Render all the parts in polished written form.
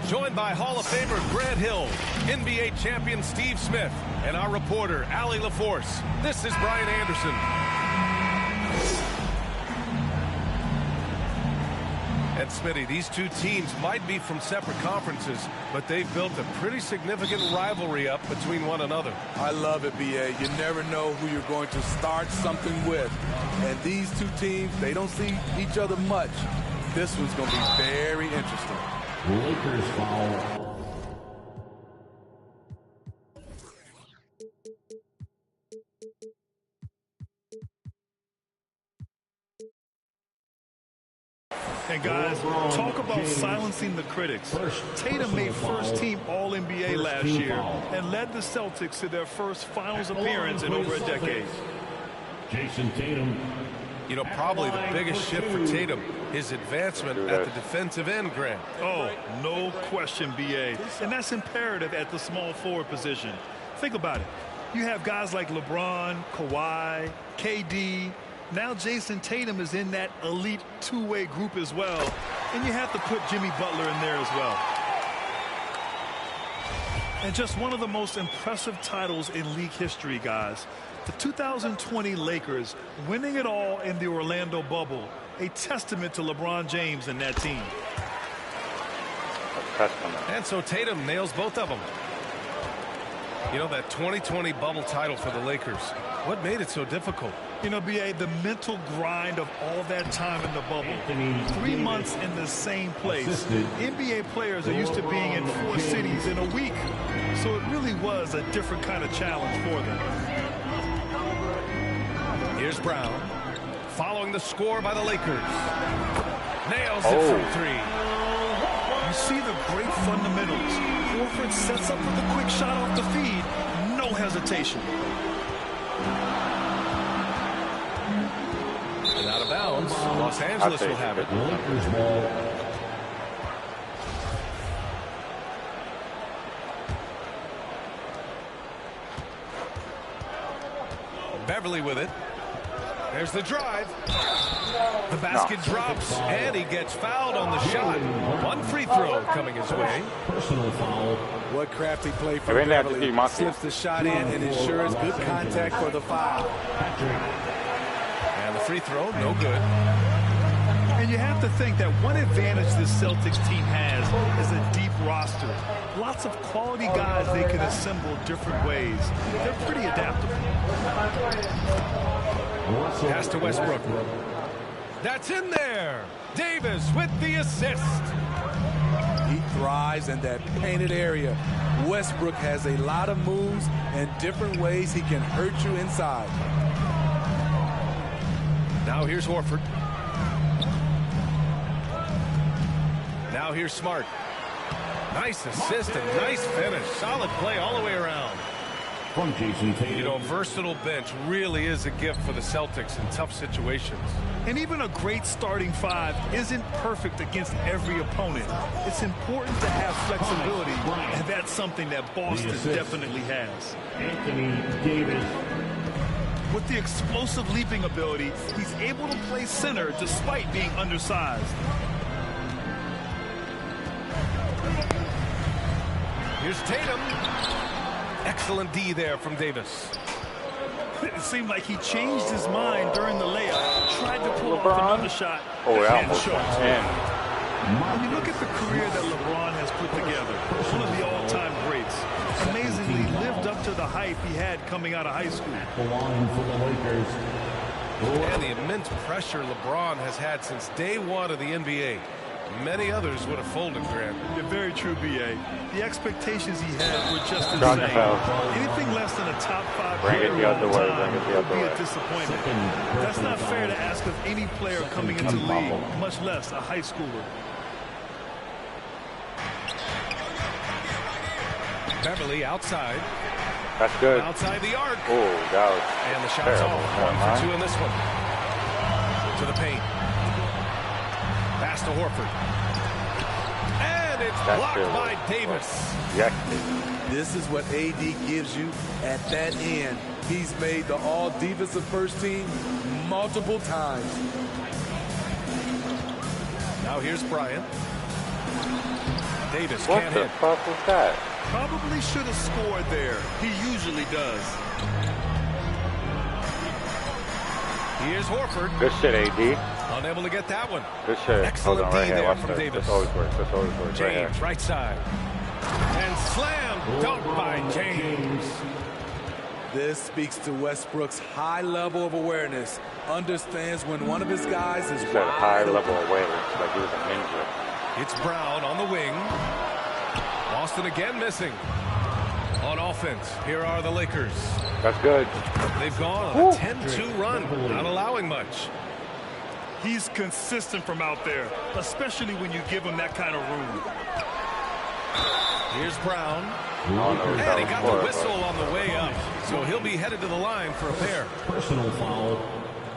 Joined by Hall of Famer Grant Hill, NBA champion Steve Smith, and our reporter, Allie LaForce. This is Brian Anderson. And Smitty, these two teams might be from separate conferences, but they've built a pretty significant rivalry up between one another. I love it, B.A. You never know who you're going to start something with. And these two teams, they don't see each other much. This one's going to be very interesting. Lakers foul. And guys, talk about silencing the critics. Tatum made first-team All-NBA last year and led the Celtics to their first finals appearance in over a decade. Jason Tatum. You know, probably the biggest shift for Tatum, his advancement at the defensive end, Grant. Oh, no question, B.A. And that's imperative at the small forward position. Think about it. You have guys like LeBron, Kawhi, KD. Now Jason Tatum is in that elite two-way group as well. And you have to put Jimmy Butler in there as well. And just one of the most impressive titles in league history, guys. The 2020 Lakers winning it all in the Orlando bubble. A testament to LeBron James and that team. And so Tatum nails both of them. You know, that 2020 bubble title for the Lakers, what made it so difficult? You know, B.A., the mental grind of all that time in the bubble. 3 months in the same place. NBA players are used to being in 4 cities in a week. So it really was a different kind of challenge for them. Here's Brown, following the score by the Lakers. Nails it from 3. You see the great fundamentals. Horford sets up with a quick shot off the feed. No hesitation. And out of bounds, Los Angeles will have it. Lakers ball. Beverly with it. There's the drive. The basket drops, and he gets fouled on the shot. One free throw coming his way. Personal foul. What crafty play for Beverly. Slips the shot in and ensures good contact for the foul. And the free throw, no good. And you have to think that one advantage this Celtics team has is a deep roster. Lots of quality guys they can assemble different ways. They're pretty adaptable. Pass to Westbrook. That's in there. Davis with the assist. He thrives in that painted area. Westbrook has a lot of moves and different ways he can hurt you inside. Now here's Horford. Now here's Smart. Nice assist and nice finish. Solid play all the way around. From Jason Tatum. You know, a versatile bench really is a gift for the Celtics in tough situations. And even a great starting 5 isn't perfect against every opponent. It's important to have flexibility, and that's something that Boston definitely has. Anthony Davis. With the explosive leaping ability, he's able to play center despite being undersized. Here's Tatum. Excellent D there from Davis. It seemed like he changed his mind during the layup, tried to pull off another shot. Oh, yeah, almost. When you look at the career that LeBron has put together, one of the all-time greats, amazingly lived up to the hype he had coming out of high school. Belonging for the Lakers. And the immense pressure LeBron has had since day one of the NBA. Many others would have folded, Grant. You're very true, B.A. The expectations he had were just insane. Anything less than a top 5 player would be a disappointment. That's not fair to ask of any player coming into the league, much less a high schooler. Beverly outside. That's good. Outside the arc. Oh, that was and the shot's off. 1 for 2 in this one. To the paint. Pass to Horford. And it's blocked by Davis. Yes. This is what AD gives you at that end. He's made the all-defensive first team multiple times. Now here's Bryant. Davis What can't the hit. fuck was that? Probably should have scored there. He usually does. Here's Horford. Good shit, AD. Unable to get that one. Good shit. Excellent Hold on, right D here. there Watch from this. Davis. This always works. This always works. Right James, here. right side. And slam dunk by James. This speaks to Westbrook's high level of awareness. Understands when one of his guys is He's at a high wide level open. awareness, like he was a ninja. It's Brown on the wing. Boston again missing. On offense, here are the Lakers. That's good. They've gone on a 10-2 run, not allowing much. He's consistent from out there, especially when you give him that kind of room. Here's Brown. I don't know what that And he was got for, the but- whistle on the way up, so he'll be headed to the line for a pair. Personal foul.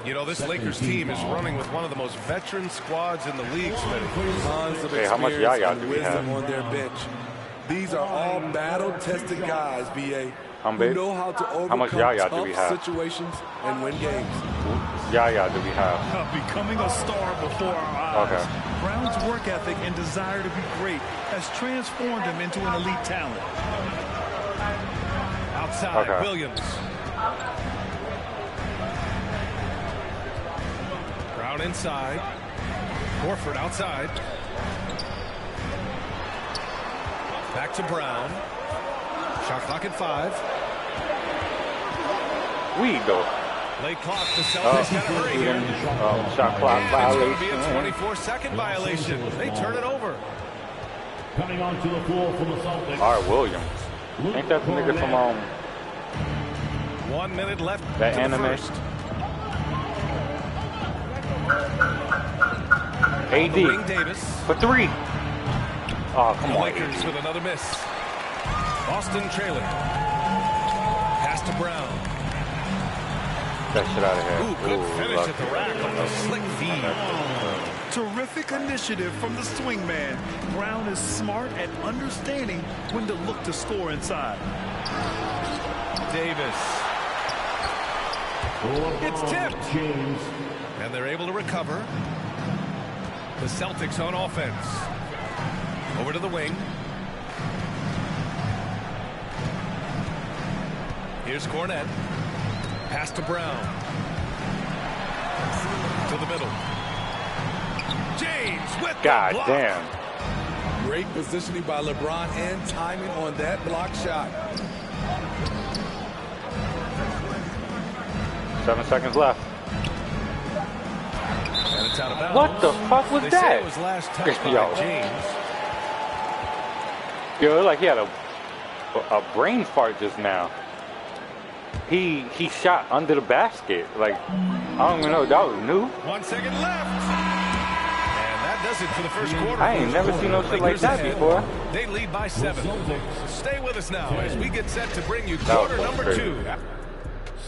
You know, this Lakers team is running with one of the most veteran squads in the league, Smitty. Tons of Hey, how much experience Yaya and do we wisdom have? on their bench. These are all battle-tested guys, BA, I'm who big. know how to How much overcome Yaya do we tough have? situations and win games. Yeah, do we have? Becoming a star before our eyes. Okay. Brown's work ethic and desire to be great has transformed him into an elite talent. Outside, Okay. Williams. Brown inside. Horford outside. Back to Brown. Shot clock at 5. We go. Late clock. The Celtics got to hurry here. Shot clock And it's going to be violation. a 24-second violation. They turn it over. Coming onto the floor for the Celtics. All right, Williams. Ain't that the nigga from 1 minute left That to the anime? first. On the wing, AD Davis. for 3? Oh, come The on, Lakers AD. with another miss. Boston trailing. Pass to Brown. That shit out of here. Ooh, good finish lucky. at the rack on the slick feed. Terrific initiative from the swing man. Brown is smart at understanding when to look to score inside. Davis. It's tipped. James. And they're able to recover. The Celtics on offense. Over to the wing. Here's Cornette. Pass to Brown. To the middle. James with the God block. damn. Great positioning by LeBron and timing on that block shot. 7 seconds left. And it's out of bounds. What the fuck was They say that? it was last touched by Yo. James. Yo, like he had a brain fart just now. He shot under the basket. Like, I don't even know. That was new. 1 second left. And that does it for the first quarter. I ain't never seen no shit like Lakers that ahead. before. They lead by 7. Stay with us now as we get set to bring you That was quarter number crazy. 2.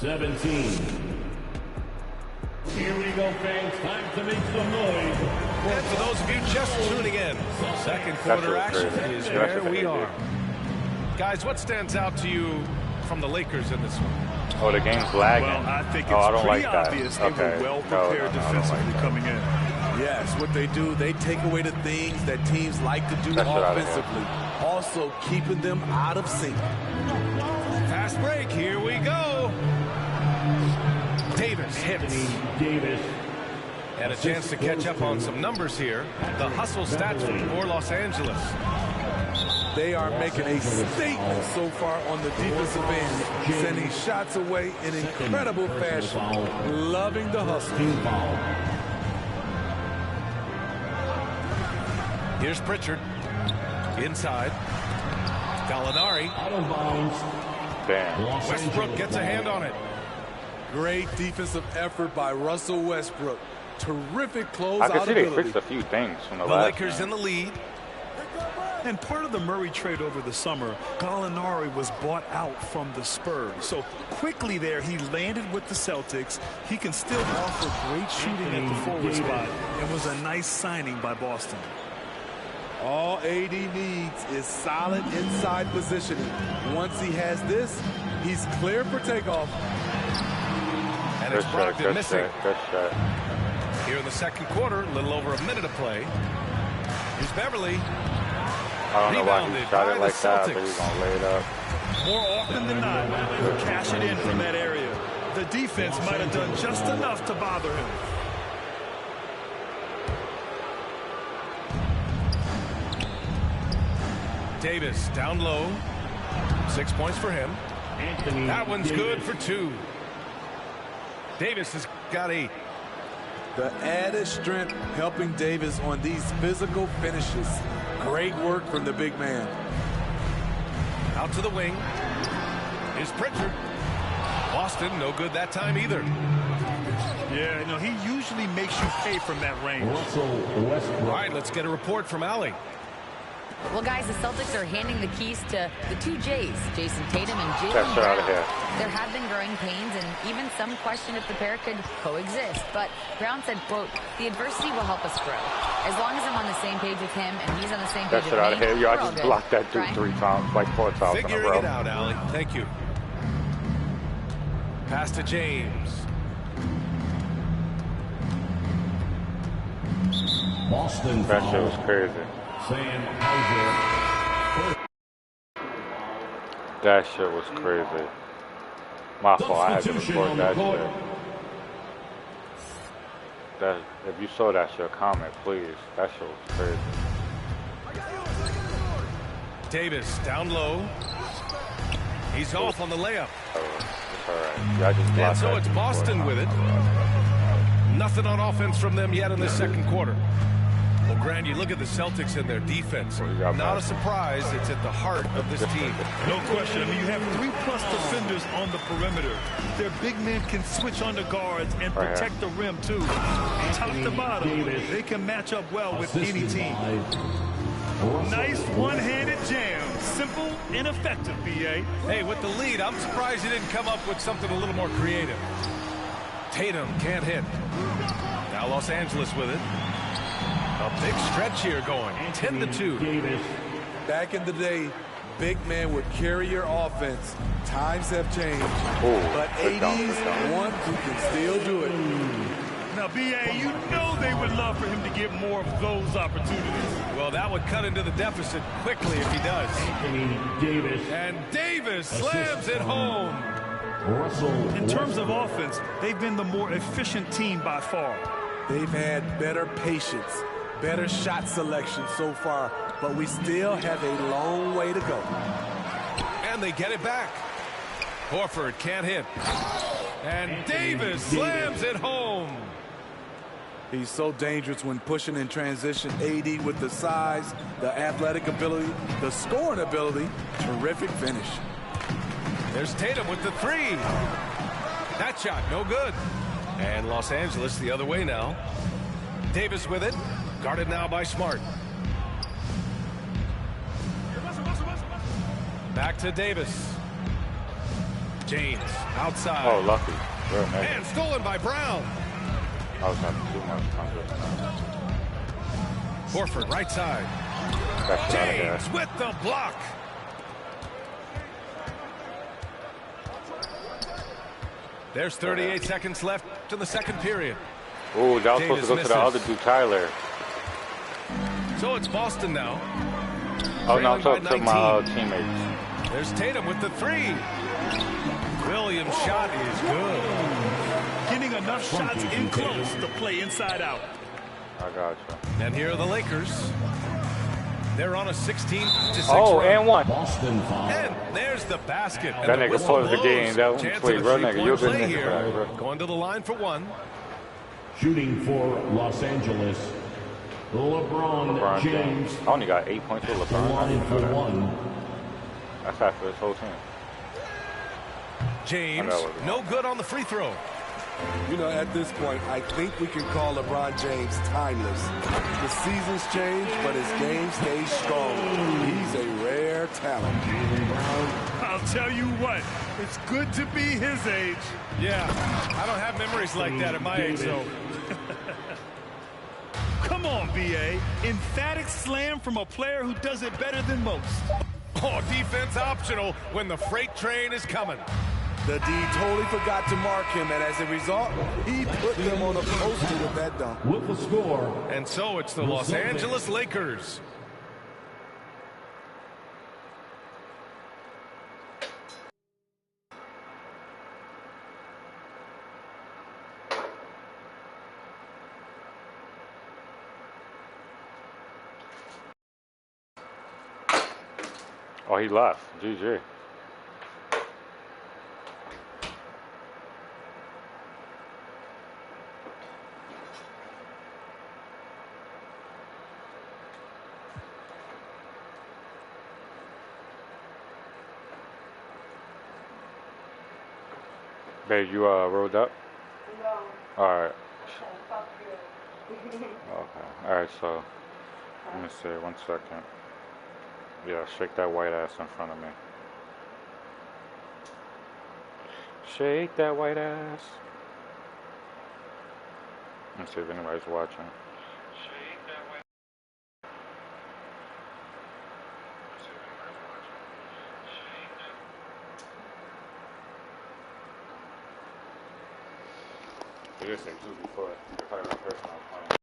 17. Here we go, fans. Time to make some noise. And for those of you just tuning in, second quarter That's action crazy. is That's where what we they do. are. Guys, what stands out to you from the Lakers in this one? Oh, the game's lagging. Well, I think it's oh, I don't pretty like that. obvious they Okay. were well No, prepared no, I don't defensively like that. coming in. Yes, what they do, they take away the things that teams like to do That's what I offensively. Also keeping them out of sync. Fast break, here we go. Davis hits. Davis. And a chance to catch up on some numbers here. The hustle stats for Los Angeles. They are making a statement so far on the defensive end, sending shots away in incredible fashion. Loving the hustle. Team foul. Here's Pritchard. Inside. Gallinari. Out of bounds. Damn. Los Westbrook Angeles gets a hand ball. on it. Great defensive effort by Russell Westbrook. Terrific I closeout can see they ability. fixed a few things from the The last Lakers game. in the lead. And part of the Murray trade over the summer, Gallinari was bought out from the Spurs. So quickly there, he landed with the Celtics. He can still offer great shooting at the forward spot and was a nice signing by Boston. All AD needs is solid inside positioning. Once he has this, he's clear for takeoff. And Good it's shot, Brogdon good missing. shot, good shot. Here in the second quarter, a little over a minute of play. Here's Beverly. don't know why he shot it like that, but he's going to lay it up. More often than not, he'll cash it in from that area. The defense might have done just enough to bother him. Davis down low. 6 points for him. That one's good for 2. Davis has got 8. The added strength helping Davis on these physical finishes. Great work from the big man. Out to the wing. Here's Pritchard. Boston, no good that time either. Yeah, no, he usually makes you pay from that range. All right, let's get a report from Allie. Well, guys, the Celtics are handing the keys to the 2 J's, Jason Tatum and Jaylen Brown. There have been growing pains, and even some question if the pair could coexist. But Brown said, quote, "The adversity will help us grow. As long as I'm on the same page with him and he's on the same page with me, out of here. Yo, I we're all just good." blocked that dude 3 times, like 4 times in a Figuring row. it out, Allie. Thank you. Pass to James. Boston That shit was crazy. That shit was crazy. My fault, I had to record that shit. If you saw that shit, comment, please. That shit was crazy. Davis down low. He's off on the layup. It's alright. Y'all just blocked And so that it's dude Boston 4 with it. times. Nothing on offense from them yet in the second quarter. Well, Grant, you look at the Celtics and their defense. Not a surprise. It's at the heart of this team. No question. I mean, you have 3+ defenders on the perimeter. Their big men can switch on the guards and protect the rim, too. Top to bottom, they can match up well with any team. Nice one-handed jam. Simple and effective, B.A. Hey, with the lead, I'm surprised you didn't come up with something a little more creative. Tatum can't hit. Now Los Angeles with it. A big stretch here going. 10-2. Back in the day, big man would carry your offense. Times have changed. But 80's one who can still do it. Now, B.A., you know they would love for him to get more of those opportunities. Well, that would cut into the deficit quickly if he does. And Davis slams it home. In terms of offense, they've been the more efficient team by far. They've had better patience, better shot selection so far, but we still have a long way to go. And they get it back. Horford can't hit. And Davis slams it home. He's so dangerous when pushing in transition. AD with the size, the athletic ability, the scoring ability, terrific finish. There's Tatum with the 3. That shot, no good. And Los Angeles the other way now. Davis with it. Guarded now by Smart. Back to Davis. James outside. Oh, lucky. And stolen by Brown. I was having too much time. Horford right side. James with the block. There's 38 seconds left to the second period. Oh, that was supposed to go to the other dude, Tyler. So it's Boston now. Oh, no, I'm talking to my teammates. There's Tatum with the 3. Williams' shot is good. Getting enough shots in close to play inside out. I got you. And here are the Lakers. They're on a 16-6 Oh, run. and 1. And there's the basket. That nigga paused the game. That was Chance wait, of a real nigga. You're a good three-point play nigga here. for that, bro. Going to the line for 1. Shooting for Los Angeles, LeBron James. I only got 8 points for LeBron. I Line didn't for know that. 1. That's half for his whole team. James, no good on the free throw. You know, at this point, I think we can call LeBron James timeless. The seasons change, but his game stays strong. He's a rare talent. I'll tell you what, it's good to be his age. Yeah, I don't have memories like that at my age, though. Come on, B.A. Emphatic slam from a player who does it better than most. Oh, defense optional when the freight train is coming. The D totally forgot to mark him, and as a result, he put them on a poster with that dunk. With the score. And so it's the Los Angeles Lakers. Oh, he left. GG. Babe, you rolled up? No. Alright. Fuck you. Okay. Alright, so let me see, 1 second. Yeah, shake that white ass in front of me. Shake that white ass. Let's see if anybody's watching. Shake that white. Let's see if anybody's watching. Shake that. You just say two before. You're probably the person I was playing.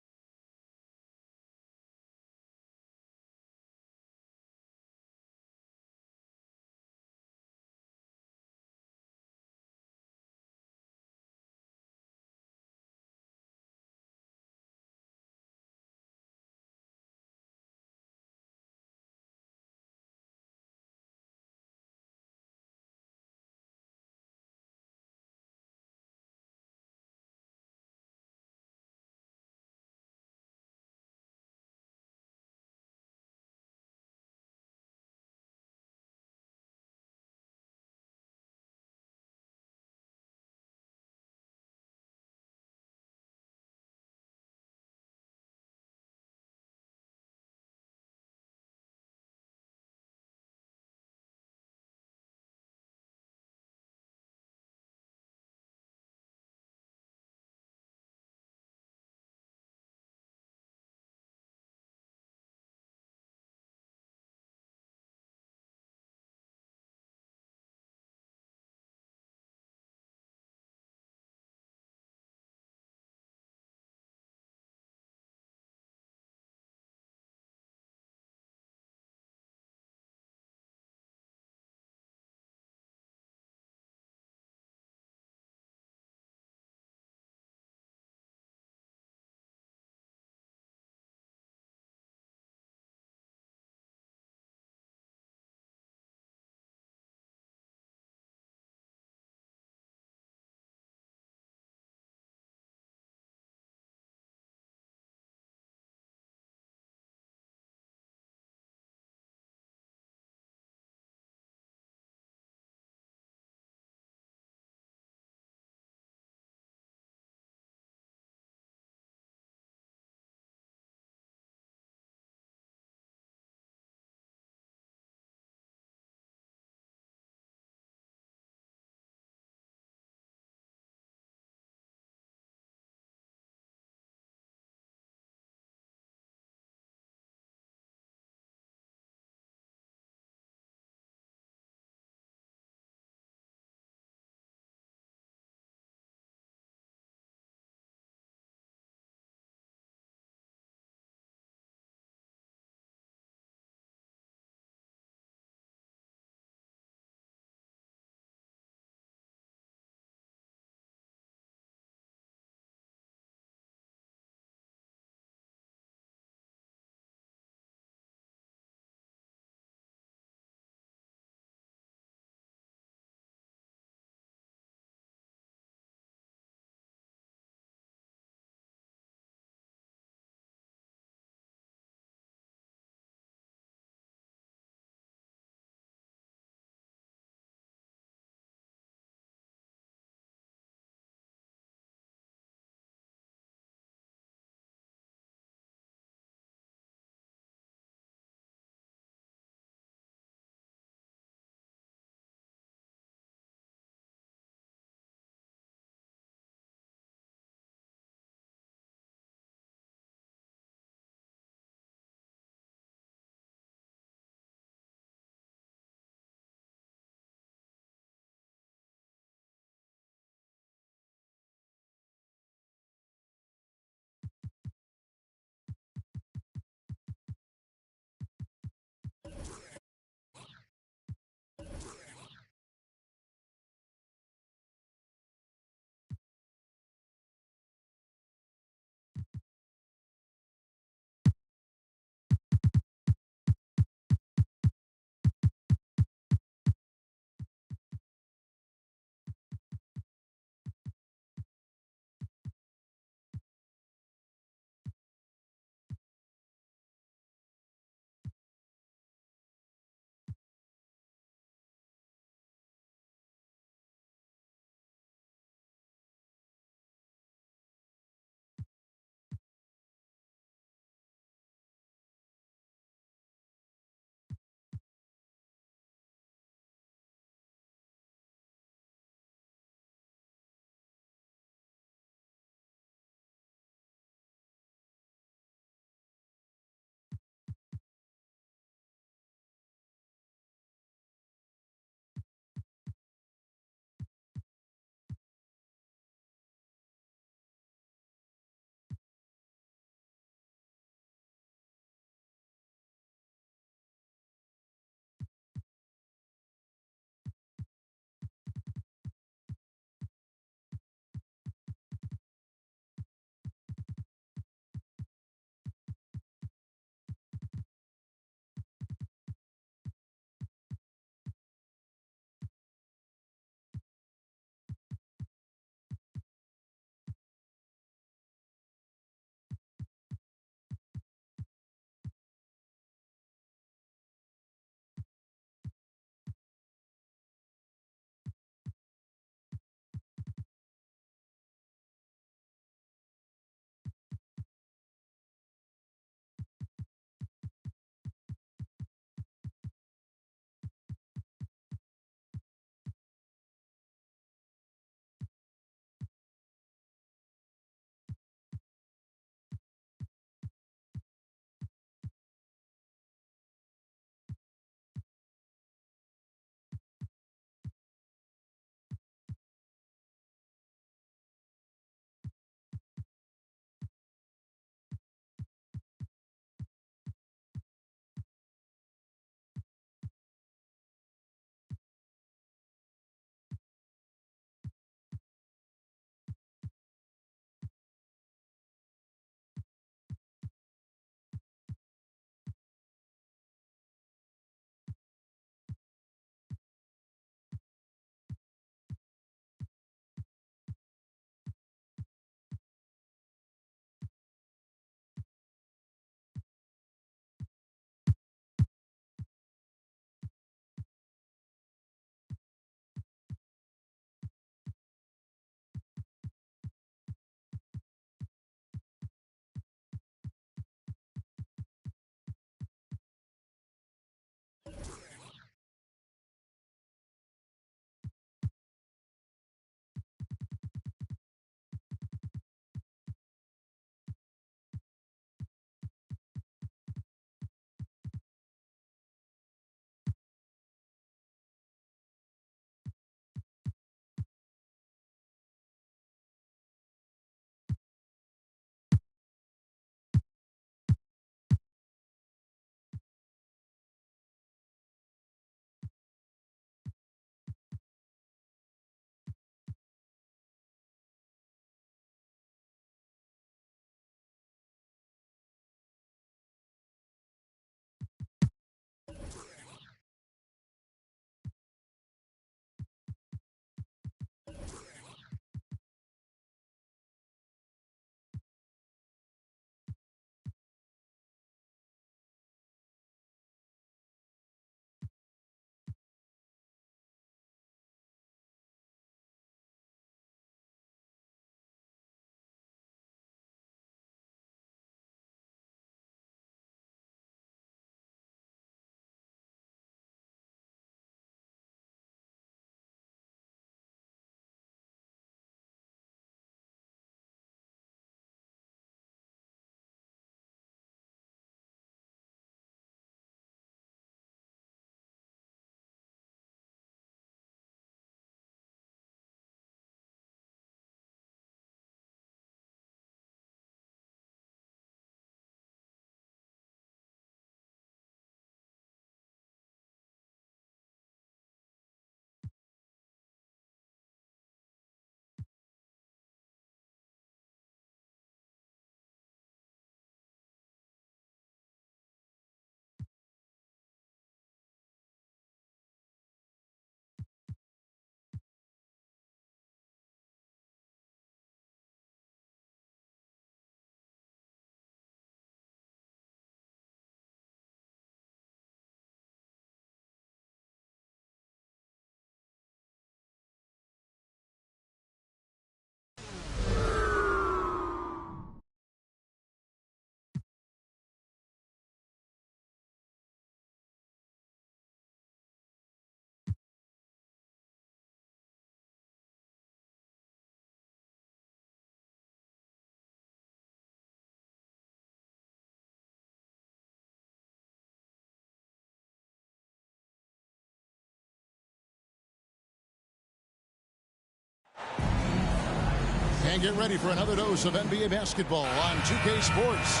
And get ready for another dose of NBA basketball on 2K Sports.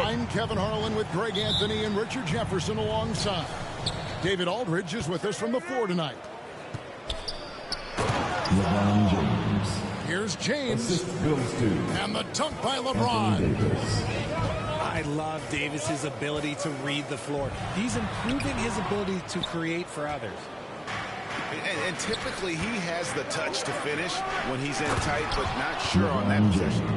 I'm Kevin Harlan with Greg Anthony and Richard Jefferson alongside. David Aldridge is with us from the floor tonight. LeBron James. Here's James. Assist goes to. And the dunk by LeBron. I love Davis's ability to read the floor. He's improving his ability to create for others. And typically he has the touch to finish when he's in tight, but not sure on that possession.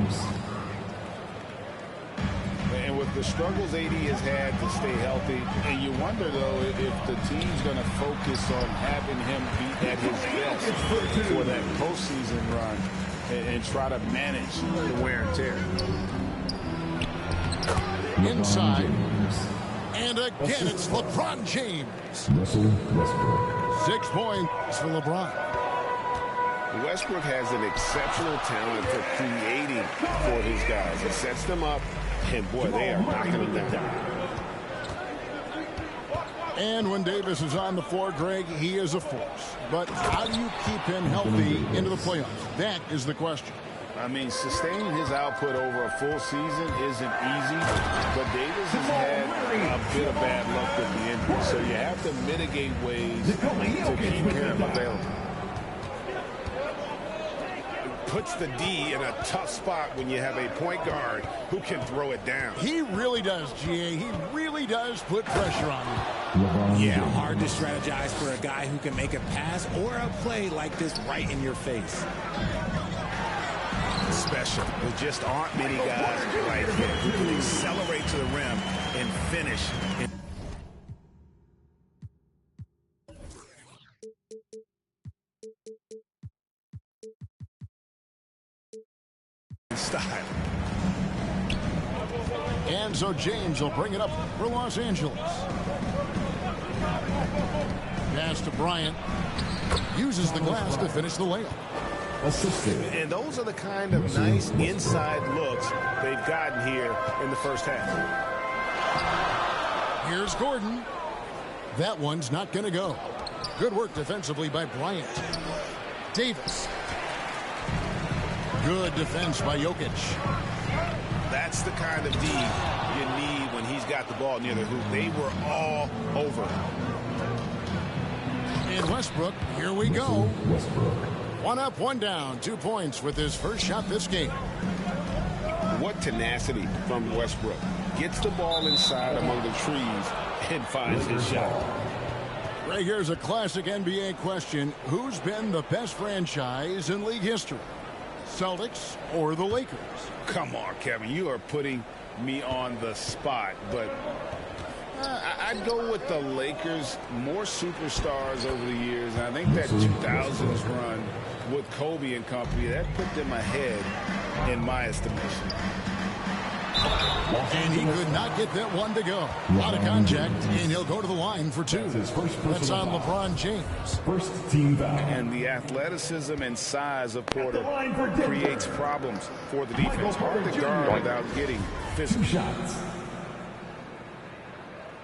And with the struggles AD has had to stay healthy, and you wonder, though, if the team's going to focus on having him be at his best for that postseason run and try to manage the wear and tear. Inside. And again, it's LeBron James. Russell Westbrook. 6 points for LeBron. Westbrook has an exceptional talent for creating for his guys. He sets them up, and boy, they are knocking them down. And when Davis is on the floor, Greg, he is a force. But how do you keep him healthy into the playoffs? That is the question. I mean, sustaining his output over a full season isn't easy, but Davis has had a bit of bad luck with the injury, so you have to mitigate ways to keep him available. Puts the D in a tough spot when you have a point guard who can throw it down. He really does, GA. He really does put pressure on you. Yeah, hard to strategize for a guy who can make a pass or a play like this right in your face. Special. There just aren't many guys right here who can accelerate to the rim and finish in style. And so James will bring it up for Los Angeles. Pass to Bryant. Uses the glass to finish the layup. And those are the kind of nice inside looks they've gotten here in the first half. Here's Gordon. That one's not going to go. Good work defensively by Bryant. Davis. Good defense by Jokic. That's the kind of D you need when he's got the ball near the hoop. They were all over. And Westbrook, here we go. One up, one down. 2 points with his first shot this game. What tenacity from Westbrook. Gets the ball inside among the trees and finds his shot. Right, here's a classic NBA question. Who's been the best franchise in league history? Celtics or the Lakers? Come on, Kevin. You are putting me on the spot, but I'd go with the Lakers. More superstars over the years, and I think that 2000s run with Kobe and company, that put them ahead in my estimation. And he could not get that one to go. Out of contact, and he'll go to the line for 2. That's on LeBron James. First team foul. And the athleticism and size of Porter creates problems for the defense. Hard to guard without getting physical. 2 shots.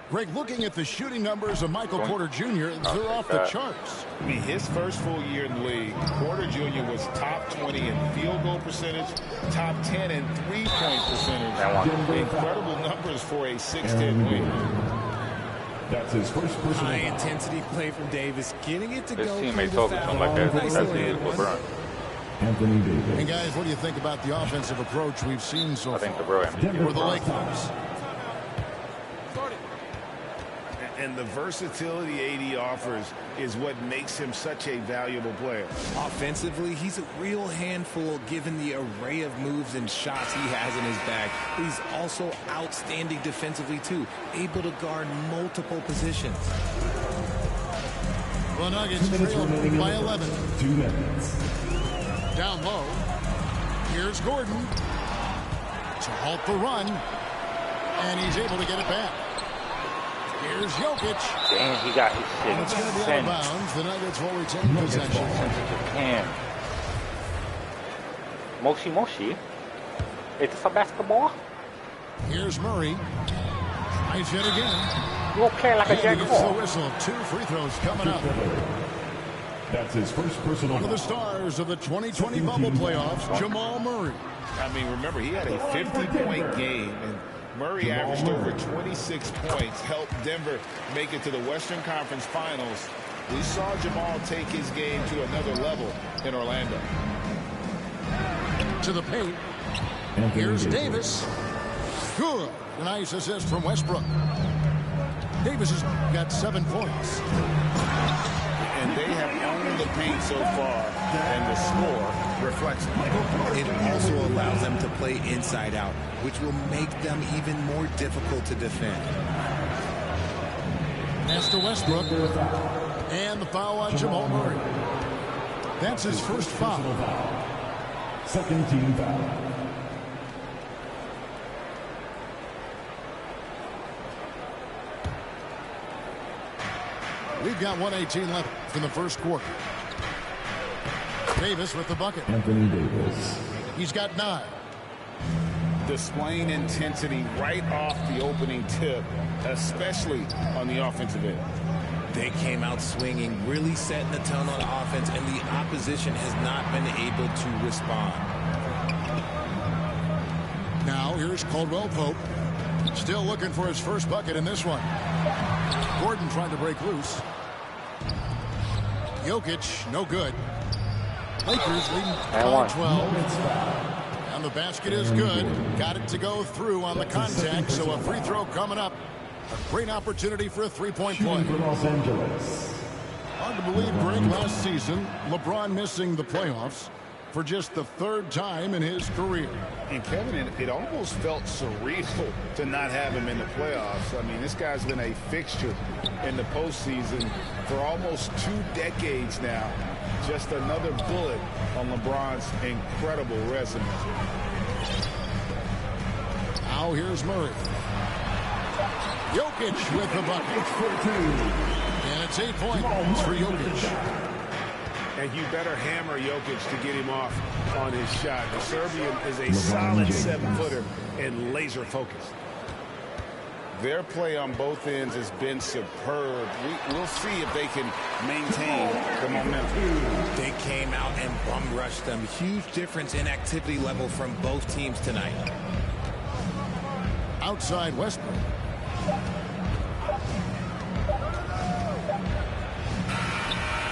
Greg, looking at the shooting numbers of Michael Porter Jr., they're off the charts. I mean, his first full year in the league, Porter Jr. was top 20 in field goal percentage, top 10 in three-point percentage. Incredible numbers for a 6'10" wing. That's his first personal High-intensity play from Davis, getting it to His go. teammate told him like that. That's LeBron. Anthony Davis. And guys, what do you think about the offensive approach we've seen so I think far LeBron. for the Lakers? And the versatility AD offers is what makes him such a valuable player. Offensively, he's a real handful given the array of moves and shots he has in his bag. He's also outstanding defensively, too, able to guard multiple positions. The Nuggets trail by 11. 2 minutes. Down low. Here's Gordon to halt the run. And he's able to get it back. Here's Jokic. Dang, he got his shit. And it's going to be out of bounds. The Nuggets will retain possession. Sent to Japan. Moshi Moshi. Is this a basketball? Here's Murray. Tries it again. You won't play like a And he gets the jackal. whistle. 2 free throws coming up. That's his first personal One of the stars of the 2020 bubble playoffs, Jamal Murray. I mean, remember, he had a 50-point game, and Murray averaged over 26 points, helped Denver make it to the Western Conference Finals. We saw Jamal take his game to another level in Orlando. To the paint. Here's Davis. Good. A nice assist from Westbrook. Davis has got 7 points. And they have owned the paint so far, and the score reflects it. It also allows them to play inside out, which will make them even more difficult to defend. Pass to Westbrook. And the foul on Jamal Murray. That's his first foul. Second team foul. We've got 1:18 left in the first quarter. Davis with the bucket. Anthony Davis. He's got 9. Displaying intensity right off the opening tip, especially on the offensive end. They came out swinging, really setting the tone on offense, and the opposition has not been able to respond. Now here's Caldwell Pope. Still looking for his first bucket in this one. Gordon trying to break loose. Jokic, no good. Lakers leading by 12. And the basket is good. Got it to go through on the contact, so a free throw coming up. A great opportunity for a three-point play. For Los Angeles. Hard to believe, Greg, last season, LeBron missing the playoffs for just the 3rd time in his career. And Kevin, it almost felt surreal to not have him in the playoffs. I mean, this guy's been a fixture in the postseason for almost 2 decades now. Just another bullet on LeBron's incredible resume. Now here's Murray. Jokic with the bucket. And it's 8 points for Jokic. And you better hammer Jokic to get him off on his shot. The Serbian is a solid 7-footer and laser focused. Their play on both ends has been superb. We'll see if they can maintain the momentum. They came out and bum rushed them. Huge difference in activity level from both teams tonight. Outside Westbrook.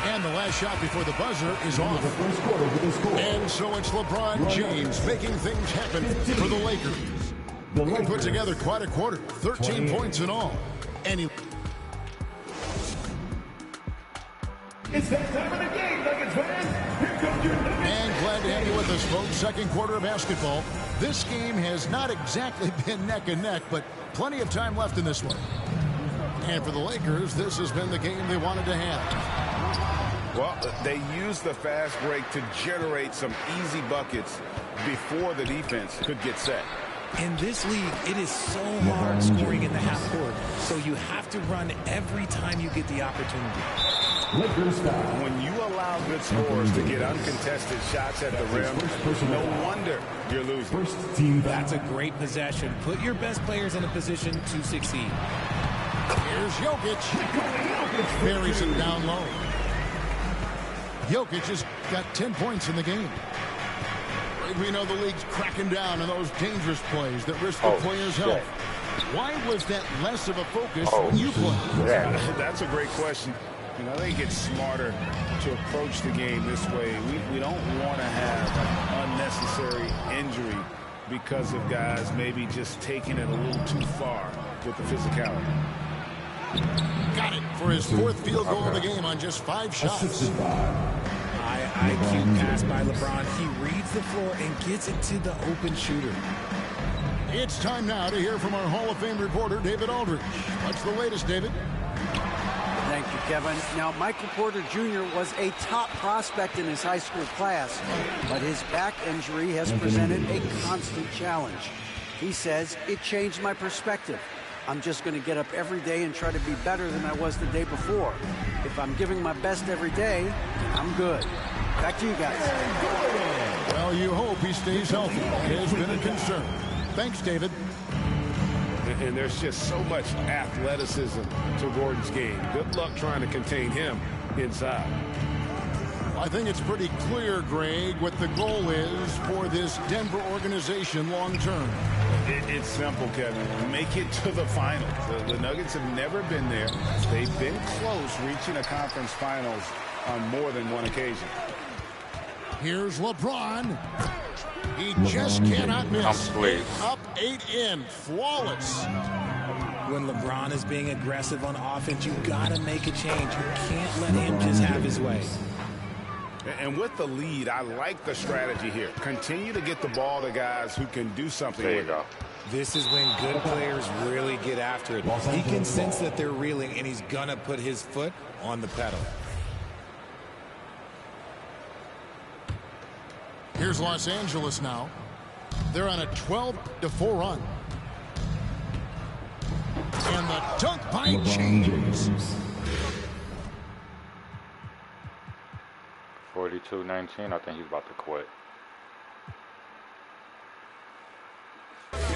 And the last shot before the buzzer is off. And so it's LeBron James making things happen for the Lakers. He put together quite a quarter, 13 points in all. And he... It's that time of the game, Nuggets fans. Here comes your Nuggets. And glad to have you with us, folks. Second quarter of basketball. This game has not exactly been neck and neck, but plenty of time left in this one. And for the Lakers, this has been the game they wanted to have. Well, they used the fast break to generate some easy buckets before the defense could get set. In this league, it is so hard scoring in the half court, so you have to run every time you get the opportunity. When you allow good scores to get uncontested shots at the rim, no wonder you're losing. That's a great possession. Put your best players in a position to succeed. Here's Jokic. Buries it down low. Jokic has got 10 points in the game. We know the league's cracking down on those dangerous plays that risk the player's health. Why was that less of a focus when you play? That's a great question. You know, they get smarter to approach the game this way. We don't want to have unnecessary injury because of guys maybe just taking it a little too far with the physicality. Got it for his 4th field goal of the game on just 5 shots. High IQ pass by LeBron. He reads the floor and gets it to the open shooter. It's time now to hear from our Hall of Fame reporter, David Aldridge. What's the latest, David? Thank you, Kevin. Now, Michael Porter Jr. was a top prospect in his high school class, but his back injury has presented a constant challenge. He says, it changed my perspective. I'm just going to get up every day and try to be better than I was the day before. If I'm giving my best every day, I'm good. Back to you guys. Well, you hope he stays healthy. It has been a concern. Thanks, David. And there's just so much athleticism to Gordon's game. Good luck trying to contain him inside. I think it's pretty clear, Greg, what the goal is for this Denver organization long term. It's simple, Kevin. Make it to the finals. The Nuggets have never been there. They've been close reaching a conference finals on more than one occasion. Here's LeBron. He just cannot miss. Up 8 in. Flawless. When LeBron is being aggressive on offense, you got to make a change. You can't let him just have his way. And with the lead, I like the strategy here. Continue to get the ball to guys who can do something with it. This is when good players really get after it. He can sense that they're reeling, and he's going to put his foot on the pedal. Here's Los Angeles now. They're on a 12-4 run. And the dunk by James. 42-19. I think he's about to quit.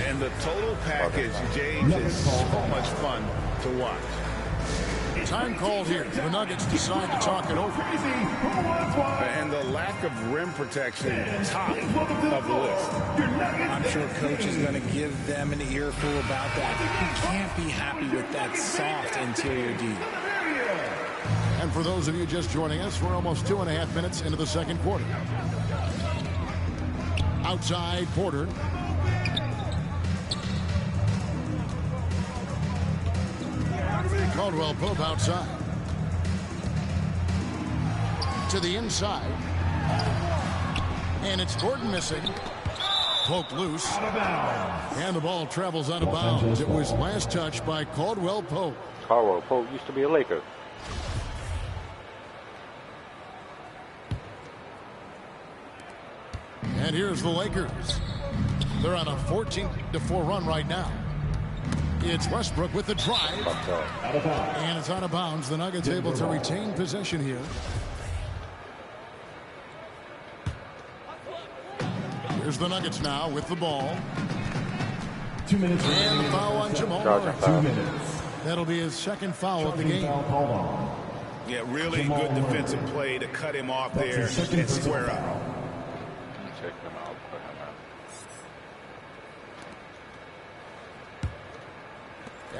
And the total package, James, is so much fun to watch. Time called here. The Nuggets decide to talk it over. And the lack of rim protection, top of the list. I'm sure coach is going to give them an earful about that. You can't be happy with that soft interior D. And for those of you just joining us, we're almost 2.5 minutes into the second quarter. Outside, Porter. Caldwell Pope outside. To the inside. And it's Gordon missing. Pope loose. And the ball travels out of bounds. It was last touched by Caldwell Pope. Caldwell Pope used to be a Laker. And here's the Lakers. They're on a 14-4 run right now. It's Westbrook with the drive. And it's out of bounds. The Nuggets able to retain possession here. Here's the Nuggets now with the ball. 2 minutes. And the foul on Jamal Murray. 2 minutes. That'll be his second foul of the game. Yeah, really good defensive play to cut him off there and square up. Check him out. Put him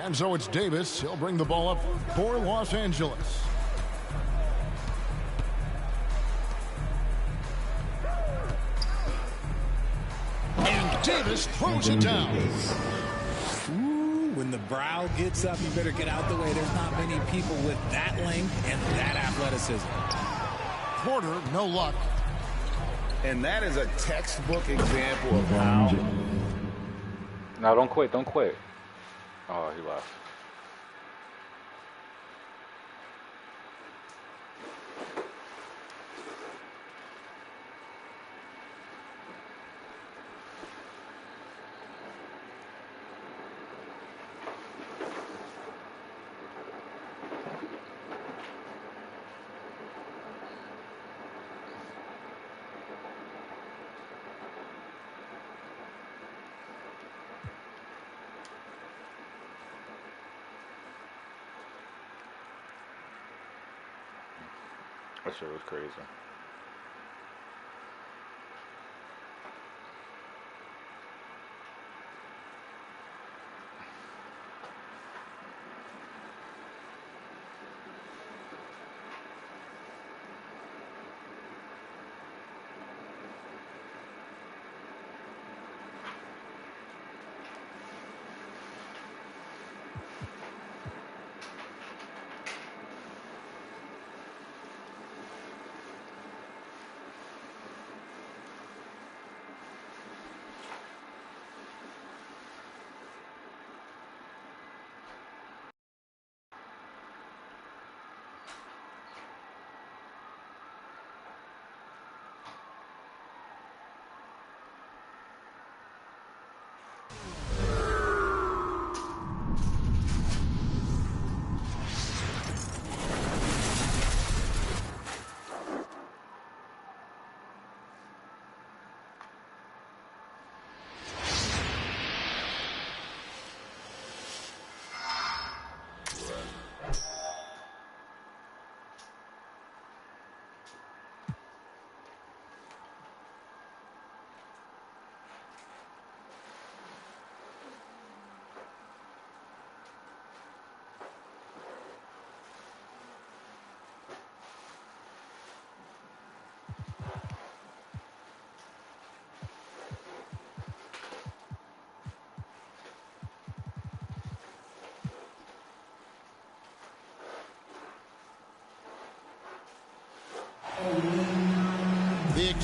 out. And so it's Davis. He'll bring the ball up for Los Angeles. And Davis throws it down. Ooh, when the brow gets up, you better get out the way. There's not many people with that length and that athleticism. Porter, no luck. And that is a textbook example of how. No, don't quit. Don't quit. Oh, he left. That shit was crazy.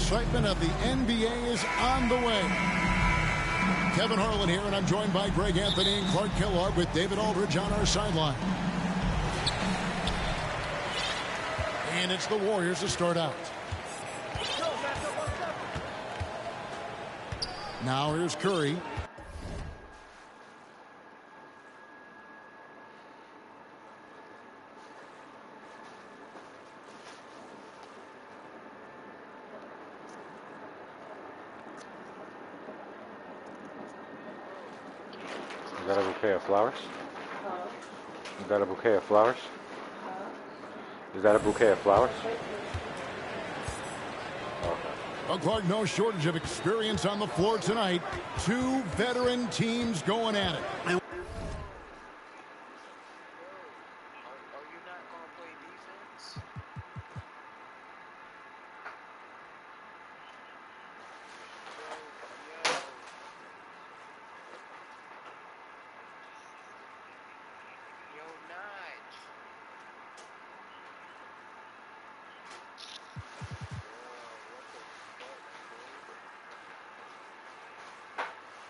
excitement of the NBA is on the way. Kevin Harlan here, and I'm joined by Greg Anthony and Clark Kellogg with David Aldridge on our sideline. And it's the Warriors to start out. Now here's Curry. Is that a bouquet of flowers? Is that a bouquet of flowers? Is that a bouquet of flowers? Well, Clark, no shortage of experience on the floor tonight. Two veteran teams going at it.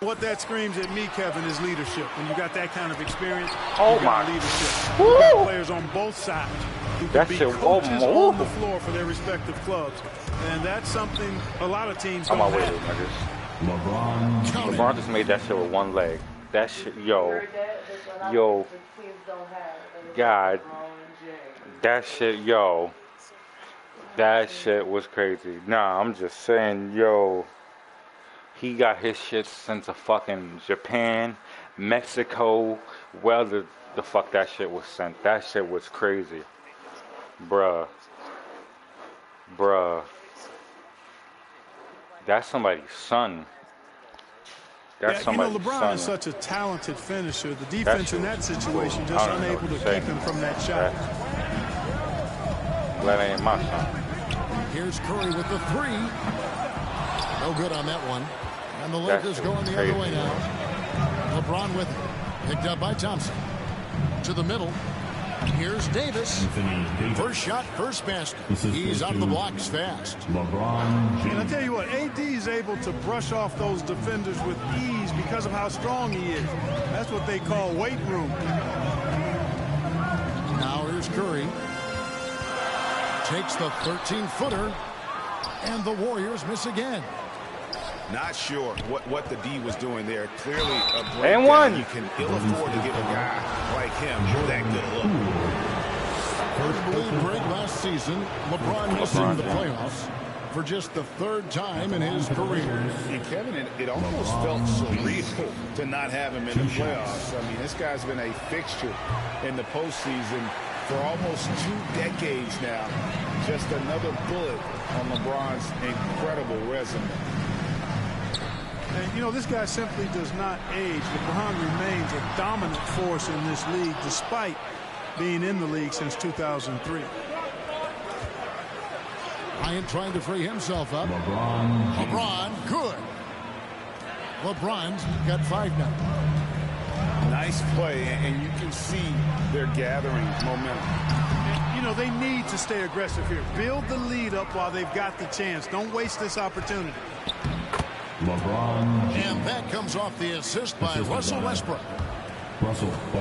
What that screams at me, Kevin, is leadership. When you got that kind of experience, oh you my got leadership. You got players on both sides who can be coaches on the floor for their respective clubs. And that's something a lot of teams don't have. LeBron just made that shit with one leg. That shit, yo, God, that shit, yo, that shit was crazy. Nah, I'm just saying, yo. He got his shit since a fucking Japan, Mexico, well, the fuck that shit was sent. That shit was crazy. Bruh. That's somebody's son. That's somebody's LeBron son. is such a talented finisher. The defense in that situation just unable to keep him from that shot. That ain't my son. Here's Curry with the three. No good on that one. And the Lakers going the other way now. LeBron with it. Picked up by Thompson. To the middle. Here's Davis. First shot, first basket. He's out of the blocks fast. LeBron. And I tell you what, AD is able to brush off those defenders with ease because of how strong he is. That's what they call weight room. Now here's Curry. Takes the 13-footer. And the Warriors miss again. Not sure what the D was doing there. Clearly a breakdown. And one. You can ill afford to give a guy like him that good look. First believe break last season, LeBron missing the playoffs for just the third time in his career. And Kevin, it almost felt surreal to not have him in the playoffs. I mean, this guy's been a fixture in the postseason for almost 2 decades now. Just another bullet on LeBron's incredible resume. And, you know, this guy simply does not age. LeBron remains a dominant force in this league despite being in the league since 2003. Bryant trying to free himself up. LeBron, good. LeBron's got 5 now. Nice play, and you can see they're gathering momentum. And, you know, they need to stay aggressive here. Build the lead up while they've got the chance. Don't waste this opportunity. LeBron. And that comes off the assist by Russell Westbrook.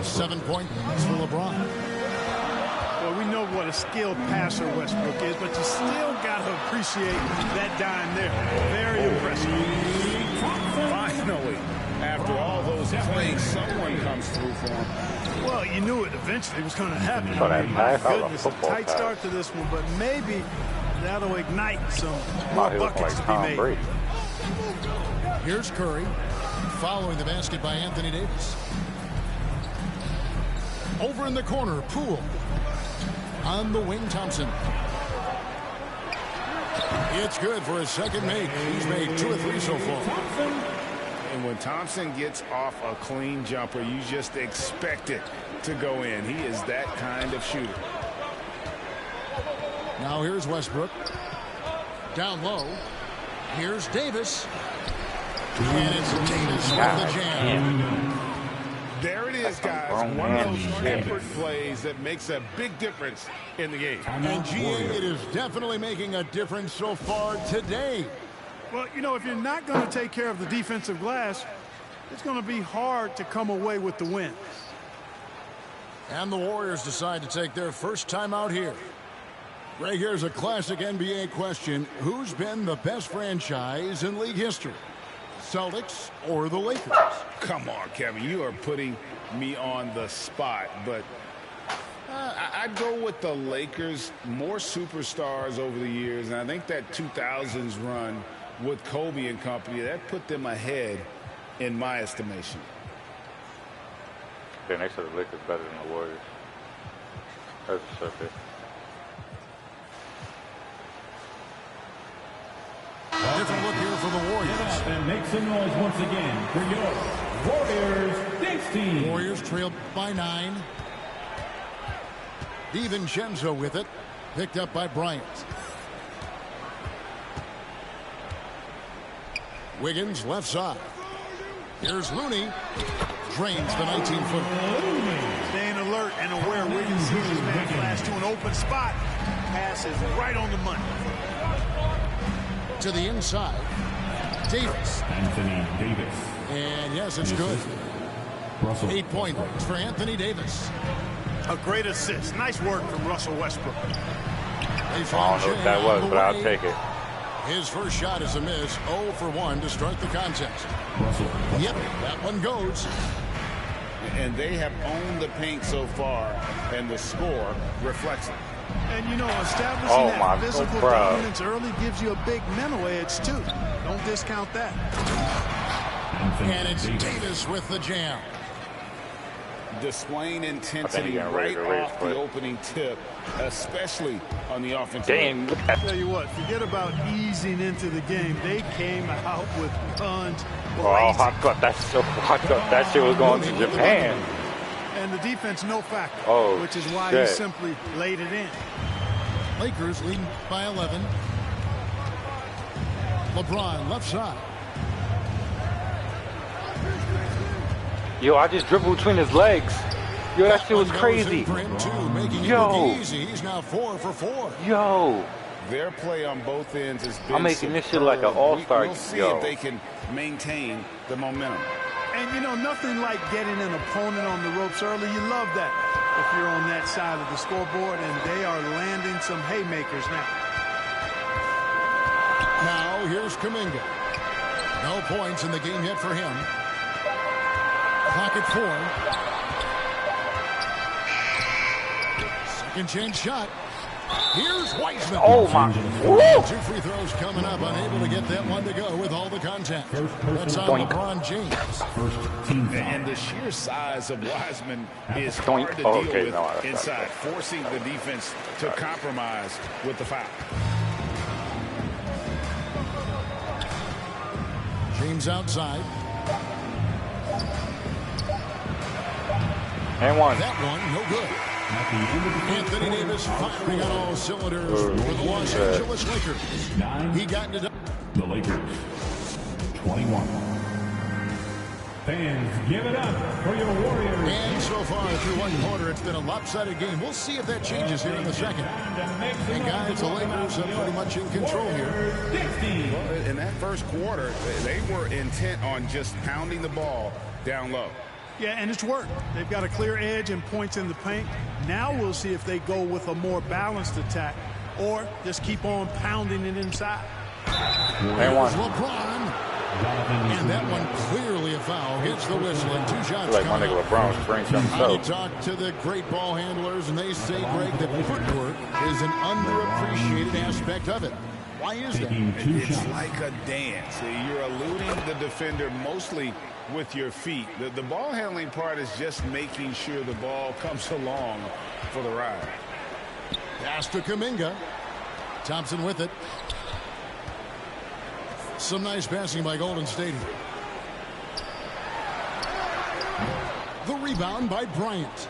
7 points for LeBron. Well, we know what a skilled passer Westbrook is, but you still got to appreciate that dime there. Very impressive. Finally, after all those plays, someone comes through for him. Well, you knew it eventually was going to happen. I mean, my goodness, a tight start to this one, but maybe that'll ignite some more buckets to be made. Here's Curry, following the basket by Anthony Davis. Over in the corner, Poole. On the wing, Thompson. It's good for his second make. He's made 2 or 3 so far. And when Thompson gets off a clean jumper, you just expect it to go in. He is that kind of shooter. Now here's Westbrook. Down low. Here's Davis. And it's Davis with the jam. There it is, guys. One of those effort plays that makes a big difference in the game. And GA, it is definitely making a difference so far today. Well, you know, if you're not going to take care of the defensive glass, it's going to be hard to come away with the win. And the Warriors decide to take their first time out here. Ray, here's a classic NBA question. Who's been the best franchise in league history? Celtics or the Lakers? Come on, Kevin. You are putting me on the spot, but I'd go with the Lakers. More superstars over the years, and I think that 2000s run with Kobe and company, that put them ahead in my estimation. Yeah, they said the Lakers better than the Warriors. That's a circuit. Different look here for the Warriors. Get up and make some noise once again for your Warriors Dinks team. Warriors trailed by 9. DiVincenzo with it. Picked up by Bryant. Wiggins left side. Here's Looney. Drains the 19-footer. Staying alert and aware. Wiggins sees his man flash to an open spot. Pass is right on the money. To the inside. Davis. Anthony Davis. And yes, it's good. 8 points for Anthony Davis. A great assist. Nice work from Russell Westbrook. I don't know what that was, but I'll take it. His first shot is a miss. 0 for 1 to start the contest. Yep, that one goes. And they have owned the paint so far, and the score reflects it. And, you know, establishing that physical dominance early gives you a big mental edge, too. Don't discount that. And it's Davis with the jam. Displaying intensity right off the opening tip, especially on the offensive end. I tell you what, forget about easing into the game. They came out with guns. Oh, I thought that shit was going to Japan. And the defense, no factor, which is why he simply laid it in. Lakers leading by 11. LeBron left side. Yo, I just dribbled between his legs. Yo, that shit was crazy. Yo. He's now 4 for 4. Yo. Their play on both ends has been I'm making this shit like an all-star. We'll see if they can maintain the momentum. And, you know, nothing like getting an opponent on the ropes early. You love that if you're on that side of the scoreboard, and they are landing some haymakers now. Now, here's Kuminga. No points in the game yet for him. Clock at 4. Second chance shot. Here's Wiseman. Oh, my. Woo! 2 free throws coming up. Unable to get that one to go with all the contact. That's on LeBron James. And the sheer size of Wiseman is hard to deal with inside, forcing the defense to compromise with the foul. James outside. And one. That one, no good. Anthony Davis firing on all cylinders for the Los Angeles Lakers. He got into the Lakers. 21. Fans, give it up for your Warriors. And so far through one quarter, it's been a lopsided game. We'll see if that changes here in the second. And guys, the Lakers are pretty much in control here. Well, in that first quarter, they were intent on just pounding the ball down low. Yeah, and it's worked. They've got a clear edge and points in the paint. Now we'll see if they go with a more balanced attack or just keep on pounding it inside. And one. LeBron. And that one clearly a foul. Gets the whistle and 2 shots. Like my nigga LeBron springs himself. You talk to the great ball handlers, and they say, Greg, that footwork is an underappreciated aspect of it. Why is that? It's like a dance. You're eluding the defender mostly with your feet. The ball handling part is just making sure the ball comes along for the ride. Pass to Kuminga. Thompson with it. Some nice passing by Golden State. The rebound by Bryant.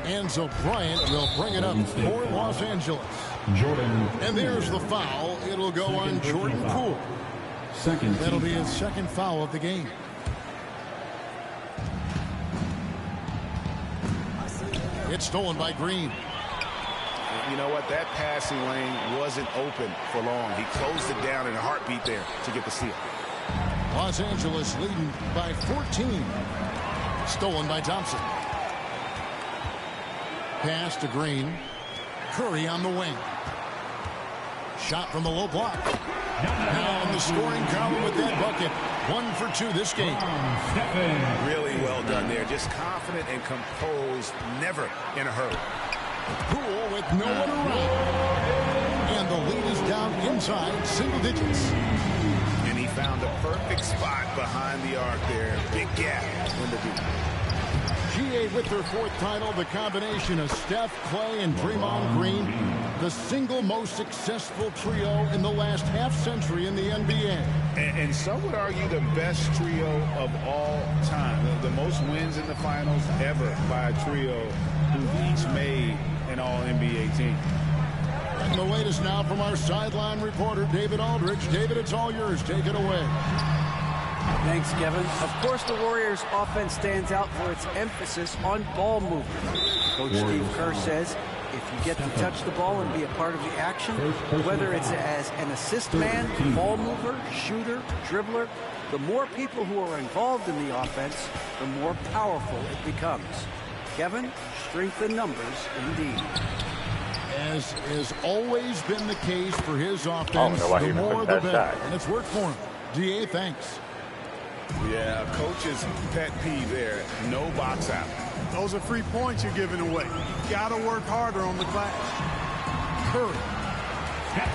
And so Bryant will bring it up for Los Angeles. And there's the foul. It'll go on Jordan Poole. That'll be his second foul of the game. It's stolen by Green. You know what? That passing lane wasn't open for long. He closed it down in a heartbeat there to get the steal. Los Angeles leading by 14. Stolen by Thompson. Pass to Green. Curry on the wing. Shot from the low block. Now in the scoring column with that bucket. 1 for 2 this game. Really well done there. Just confident and composed. Never in a hurry. Poole with no one around. And the lead is down inside single digits. And he found a perfect spot behind the arc there. Big gap in the deep. GA with their 4th title, the combination of Steph, Clay, and Draymond Green, the single most successful trio in the last half-century in the NBA. And some would argue the best trio of all time. The most wins in the finals ever by a trio who've each made an all-NBA team. And the latest now from our sideline reporter, David Aldridge. David, it's all yours. Take it away. Thanks, Kevin. Of course, the Warriors' offense stands out for its emphasis on ball movement. Coach Steve Kerr says if you get to touch the ball and be a part of the action, whether it's as an assist man, ball mover, shooter, dribbler, the more people who are involved in the offense, the more powerful it becomes. Kevin, strength in numbers indeed. As has always been the case for his offense, the more the better. And it's worked for him. DA, thanks. Yeah, coach's pet peeve there. No box out. Those are free points you're giving away. You got to work harder on the glass. Curry.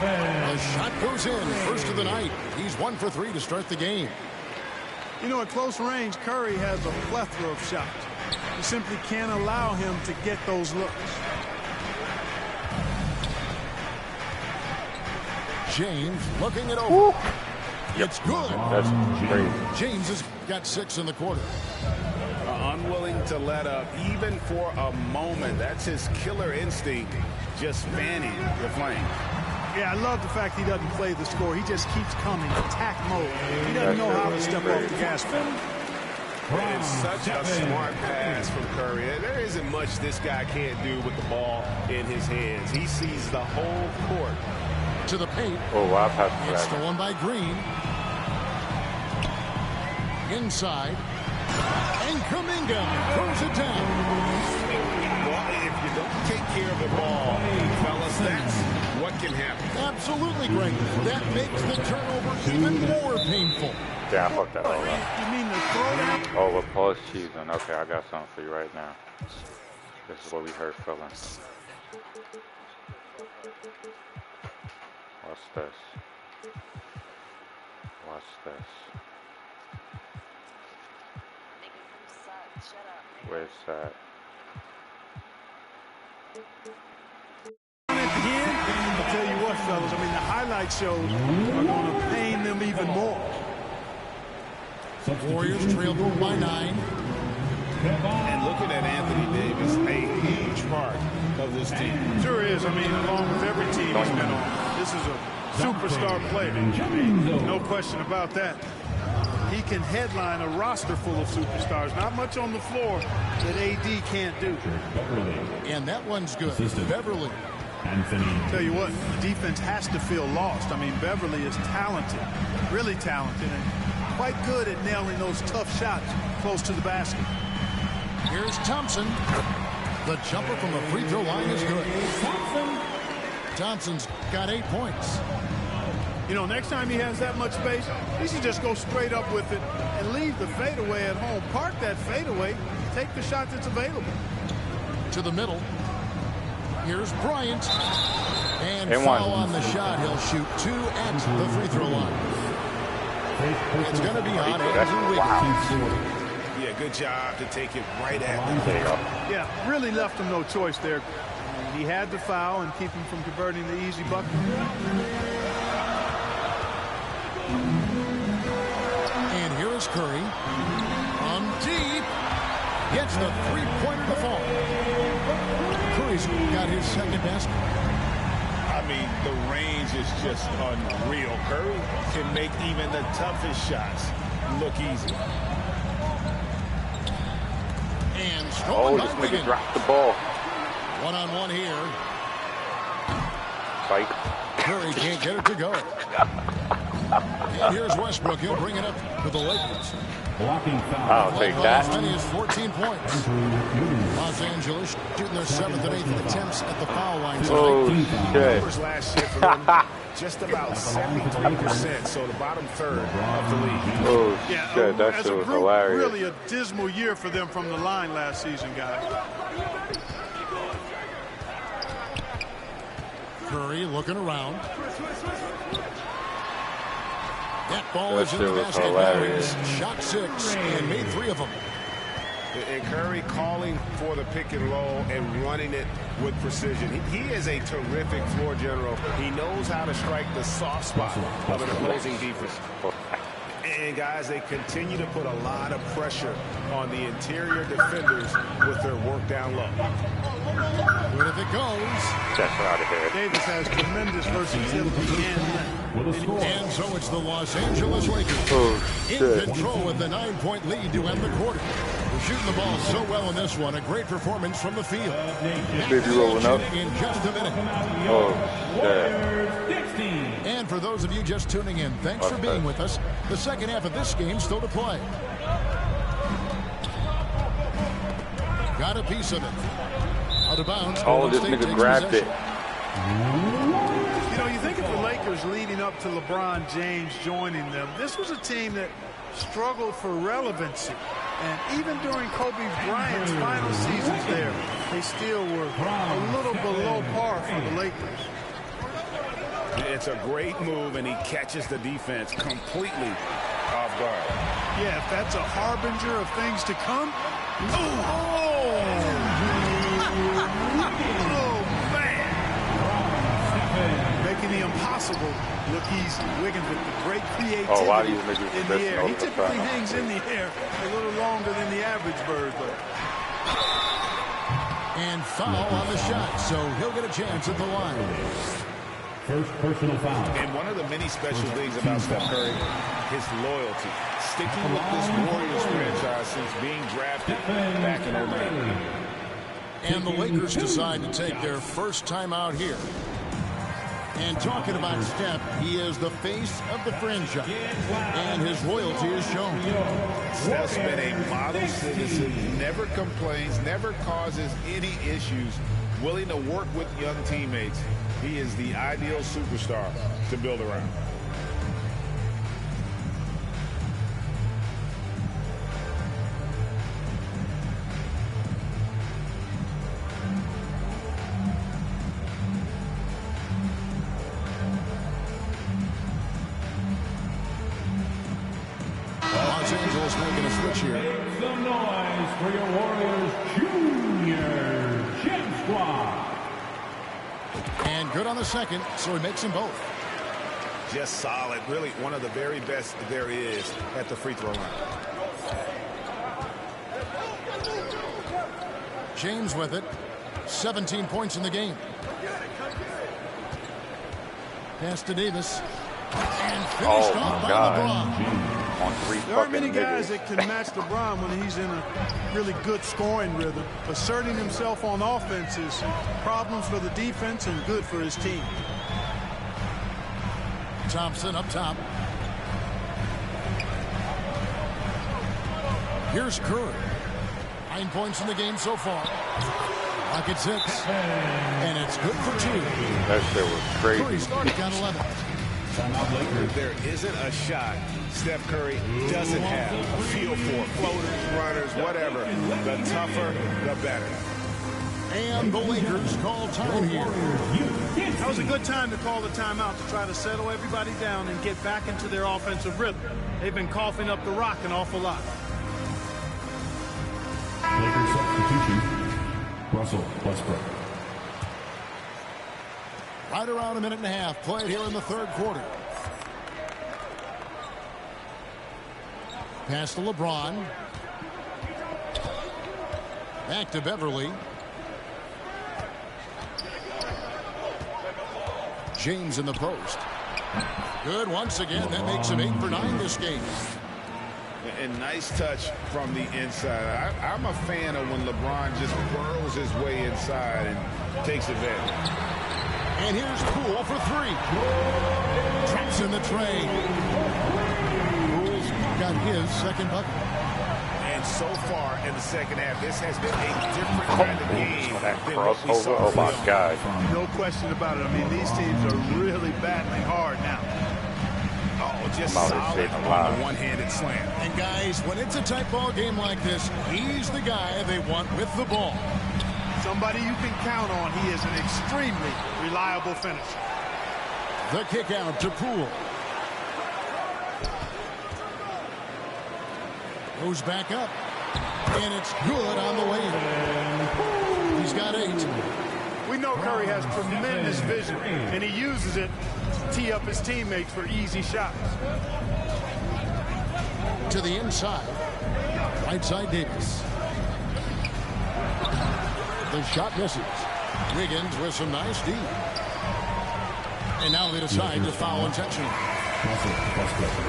The shot goes in. First of the night. He's 1 for 3 to start the game. You know, at close range, Curry has a plethora of shots. You simply can't allow him to get those looks. James looking it over. Woo. It's good. That's crazy. James has got 6 in the quarter. Unwilling to let up even for a moment. That's his killer instinct, just fanning the flame. Yeah, I love the fact he doesn't play the score. He just keeps coming, attack mode. He doesn't know how to step off the gas pedal. It's such a smart pass from Curry. There isn't much this guy can't do with the ball in his hands. He sees the whole court. To the paint. Oh, wow. It's stolen by Green. Inside. And Kuminga throws it down. Well, if you don't take care of the ball, fellas, that's what can happen. Absolutely, Greg. That makes the turnover even more painful. Yeah, I fucked that all up. You mean the throwdown? Oh, we're post-season. Okay, I got something for you right now. This is what we heard, fellas. Watch this. Watch this. Where's that? At the end, I'll tell you what, fellas, I mean, the highlight shows are going to pain them even more. Warriors trail by 9. And looking at Anthony Davis, a huge part of this team. Sure is. I mean, along with every team he's been on, this is a superstar player. No question about that. He can headline a roster full of superstars. Not much on the floor that AD can't do. And that one's good. Beverly. Tell you what, the defense has to feel lost. I mean, Beverly is talented, really talented, and quite good at nailing those tough shots close to the basket. Here's Thompson. The jumper from the free throw line is good. Thompson's got 8 points. You know, next time he has that much space, he should just go straight up with it and leave the fadeaway at home. Park that fadeaway, take the shot that's available. To the middle. Here's Bryant. And foul on the shot. He'll shoot 2 at the free throw line. It's going to be on Andrew Wiggins. Yeah, good job to take it right at him. There you go. Yeah, really left him no choice there. He had to foul and keep him from converting the easy bucket. And here is Curry. On deep. Gets the three-pointer to fall. Curry's got his second basket. I mean, the range is just unreal. Curry can make even the toughest shots look easy. And stolen by this nigga Wiggins. dropped the ball. One-on-one here. Fight. Curry can't get it to go. And here's Westbrook. He'll bring it up for the Lakers. Blocking foul. I'll take that. As many as 14 points. Los Angeles shooting their 7th and 8th attempts at the foul line tonight. Oh, shit. Numbers last year for them, just about 73%, so the bottom third of the league. Oh, Yeah, shit. That as shit a was group, hilarious. really a dismal year for them from the line last season, guys. Curry looking around. That ball That is in shit the was basket. hilarious. Shot 6 and made 3 of them. And Curry calling for the pick and roll and running it with precision. He is a terrific floor general. He knows how to strike the soft spot of an opposing defense. And, guys, they continue to put a lot of pressure on the interior defenders with their work down low. But if it goes. That's out of here. Davis has tremendous versatility And so it's the Los Angeles Lakers Oh, in shit. control with the 9-point lead to end the quarter. They're shooting the ball so well in this one. A great performance from the field. Baby rolling up. In just a minute. Oh, shit. And for those of you just tuning in, thanks for being with us. The second half of this game still to play. Got a piece of it. Out of bounds. Oh, this nigga grabbed it. You know, you think of the Lakers leading up to LeBron James joining them. This was a team that struggled for relevancy. And even during Kobe Bryant's final seasons there, they still were a little below par for the Lakers. It's a great move, and he catches the defense completely off guard. Yeah, if that's a harbinger of things to come. Oh, man. Making the impossible look easy. Wiggins with the great creativity Oh, why these niggas in the air. He missing all the typically time? hangs in the air a little longer than the average bird, though. And foul on the shot, so he'll get a chance at the line. First personal foul. And one of the many special things about Steph Curry, his loyalty. Sticking with this Warriors franchise since being drafted back in 2009. And the Lakers decide to take their first time out here. And talking about Steph, he is the face of the franchise. And his loyalty is shown. Steph's been a model citizen, never complains, never causes any issues, willing to work with young teammates. He is the ideal superstar to build around. Los Angeles making a switch here. Make some noise for your Warriors Junior Gem Squad. And good on the second, so he makes them both. Just solid. Really one of the very best there is at the free throw line. James with it. 17 points in the game. Pass to Davis. And finished off by LeBron. There aren't many guys that can match LeBron when he's in a really good scoring rhythm. Asserting himself on offense is problems for the defense and good for his team. Thompson up top. Here's Curry. 9 points in the game so far. Pocket 6. And it's good for 2. That shit was crazy. Curry starting on 11. There isn't a shot Steph Curry doesn't have a feel for. Floaters, runners, whatever. The tougher, the better. And the Lakers call time here. That was a good time to call the timeout to try to settle everybody down and get back into their offensive rhythm. They've been coughing up the rock an awful lot. Lakers substitution. Russell Westbrook. Right around a minute and a half played here in the third quarter. Pass to LeBron. Back to Beverly. James in the post. Good once again. That makes him 8 for 9 this game. And nice touch from the inside. I'm a fan of when LeBron just burrows his way inside and takes advantage. And here's Poole for three. Traps in the tray. Poole's got his second bucket. And so far in the second half, this has been a different kind of game. That crossover, oh my God. No question about it. I mean, these teams are really battling hard now. Oh, just solid on the one-handed slam. And guys, when it's a tight ball game like this, he's the guy they want with the ball. Somebody you can count on. He is an extremely reliable finisher. The kick out to Poole. Goes back up. And it's good on the way in. He's got 8. We know Curry has tremendous vision, and he uses it to tee up his teammates for easy shots. To the inside. Right side Davis. The shot misses. Wiggins with some nice D. And now they decide to foul intentionally.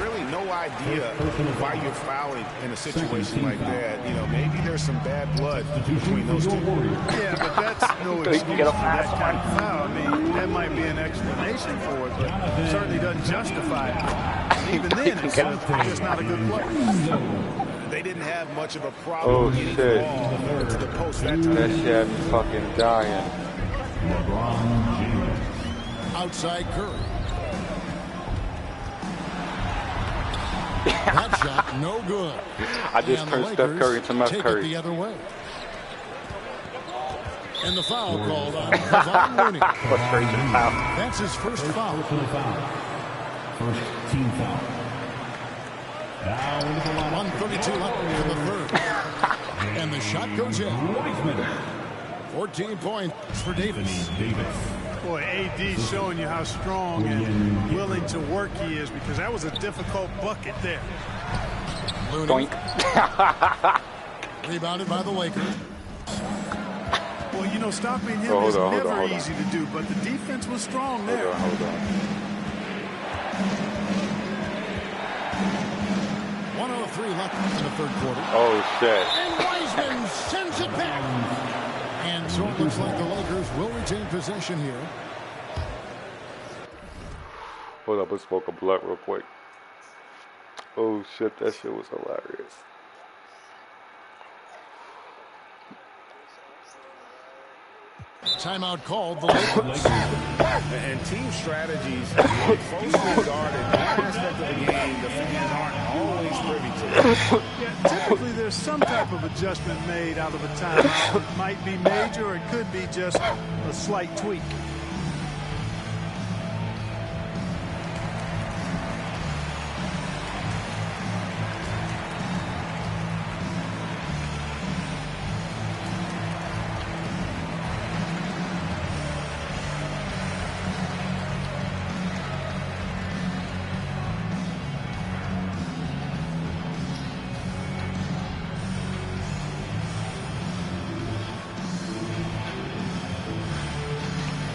Really no idea why you're fouling in a situation like that. You know, maybe there's some bad blood between those two. Yeah, but that's no excuse for that kind of foul. I mean, that might be an explanation for it, but certainly doesn't justify it. Even then, it's just not a good play. They didn't have much of a problem getting the ball into the post that time. That shit had me fucking dying. Outside Curry. That shot, no good. I just turned Steph Curry into Steph Curry. The other way. And the foul called on Kevon Looney. That's his first foul. First team foul. Now into the line. 1:32 left in the third. And the shot goes in. 14 points for Davis. Boy, AD's showing you how strong and willing to work he is, because that was a difficult bucket there. Looney. Rebounded by the Lakers. Well, you know, stopping him is never easy to do, but the defense was strong there. Hold on. 1:03 left in the third quarter. Oh, shit. And Wiseman sends it back. And so it looks like the Lakers will retain possession here. Hold up, let's smoke a blunt real quick. Oh shit, that shit was hilarious. Timeout called the Lakers. And team strategies, closely guarded, that aspect of the game, the fans aren't always privy to. Yeah, typically there's some type of adjustment made out of a timeout. It might be major, or it could be just a slight tweak.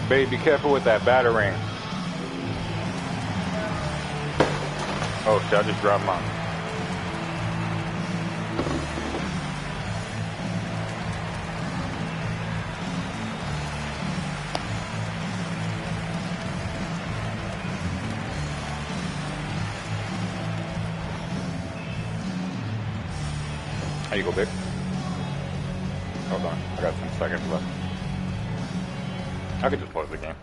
Babe, be careful with that battering. Oh shit, I just dropped mine. How you go, babe? Hold on, I got 10 seconds left. I could just pause the game.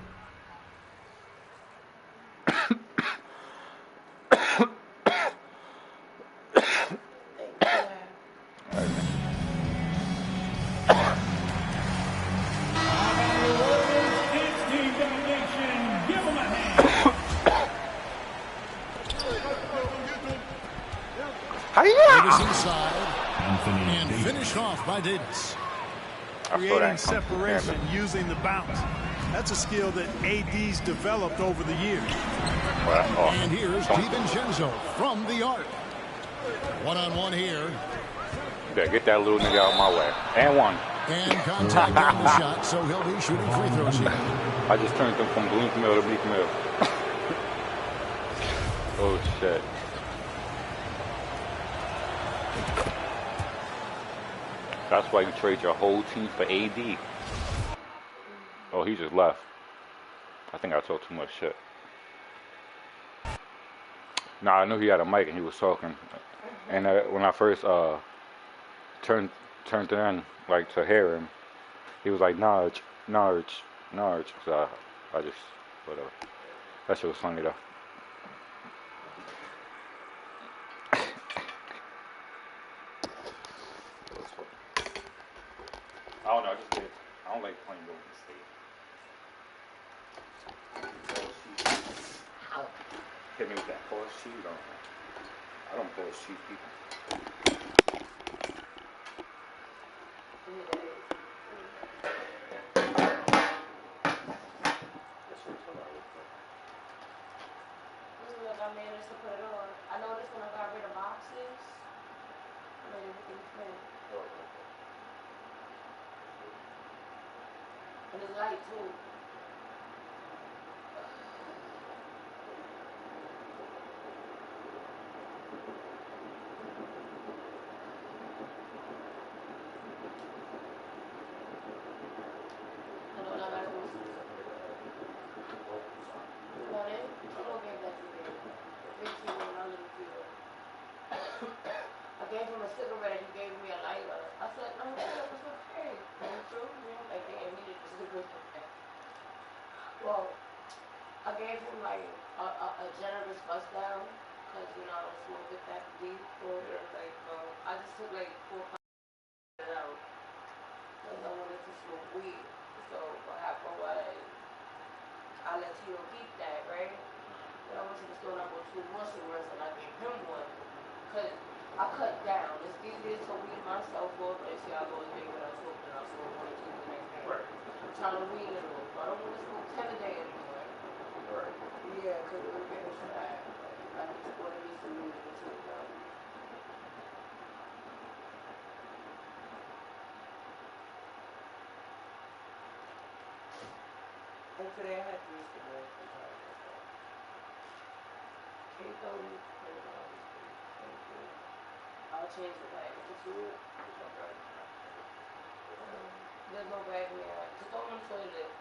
Davis inside. And finished off by Davis. Creating separation using the bounce. That's a skill that AD's developed over the years. And here's DiVincenzo from the arc. One-on-one here. Better get that little nigga out of my way. And one. And contact on the shot, so he'll be shooting free throws here. I just turned them from blue mill to bleak mill. Oh, shit. That's why you trade your whole team for AD. Oh, he just left. I think I talked too much shit. Nah, I knew he had a mic and he was talking. And when I first turned it in, like to hear him, he was like, Narge, Narge, Narge. So I just, whatever. That shit was funny though. I don't know, I just did. I don't like playing Golden State. Hit me with that force cheese on. I don't force cheese people. Look, I managed to put it on. I noticed when I got rid of boxes, I made everything fit. And it's light too. I know that matter was. Got it? She don't give that to me. Big Tito and a little Tito. I gave him a cigarette, he gave me a lighter. I said, no, that was okay. Are you true? Yeah, like, damn, he did the cigarette. Well, I gave him like a generous bust down, because, you know, I don't smoke it that deep. Or like, I just took like 4 pounds out, because I wanted to smoke weed. So what happened was, I let Tito keep that, right? Then I went to the store and I bought 2 more cigarettes and I gave him one. Because I cut down. It's easier to weed myself off, but see, I go a day without smoking, I'll smoke 1 or 2 the next day. Right. I'm trying to wean it off. I don't want to smoke 10 a day anymore. Right. Yeah, because it was getting fat. I just want to get some weed in the now. And today I had 3 cigarettes. I'll change the bag to 2. There's no bag in there. Just throw them on the toilet.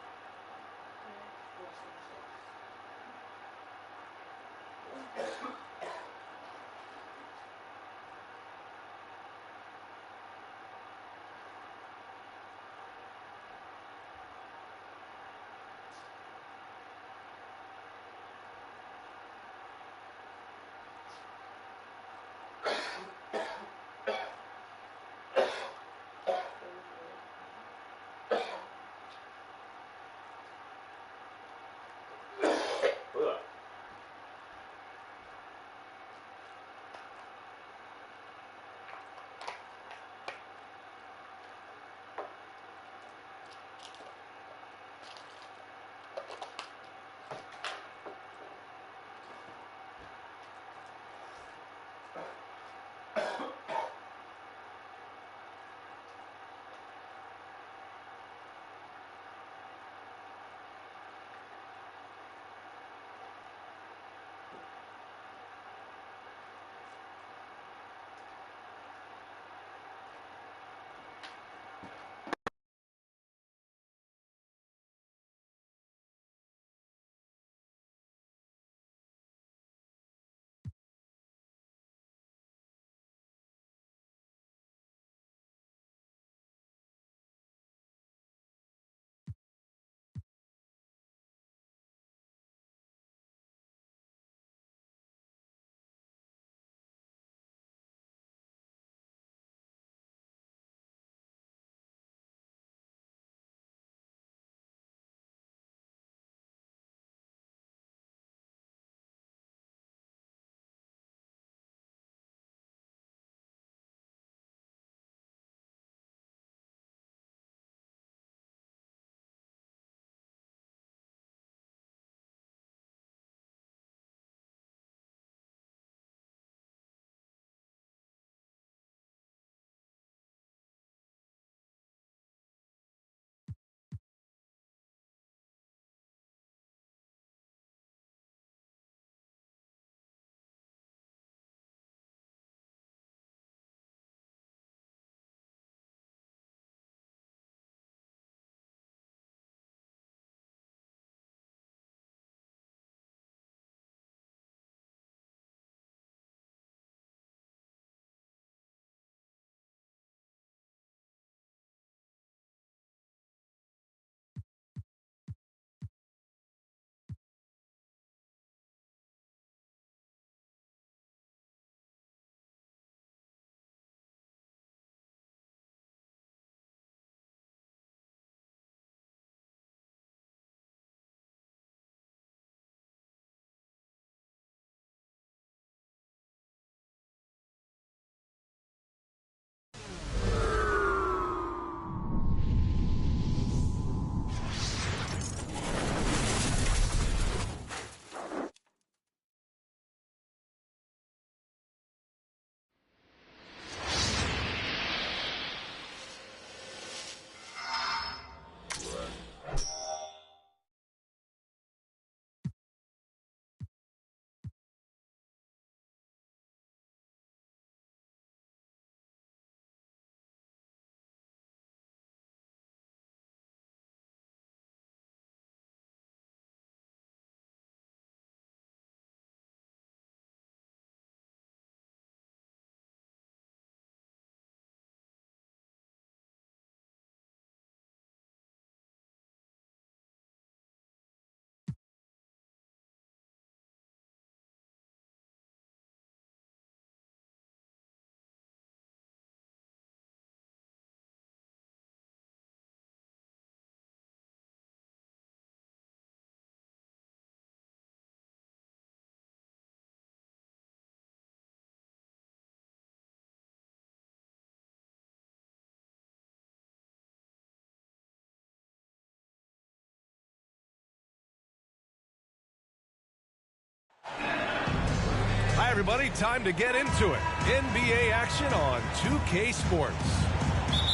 everybody, time to get into it. NBA action on 2K Sports.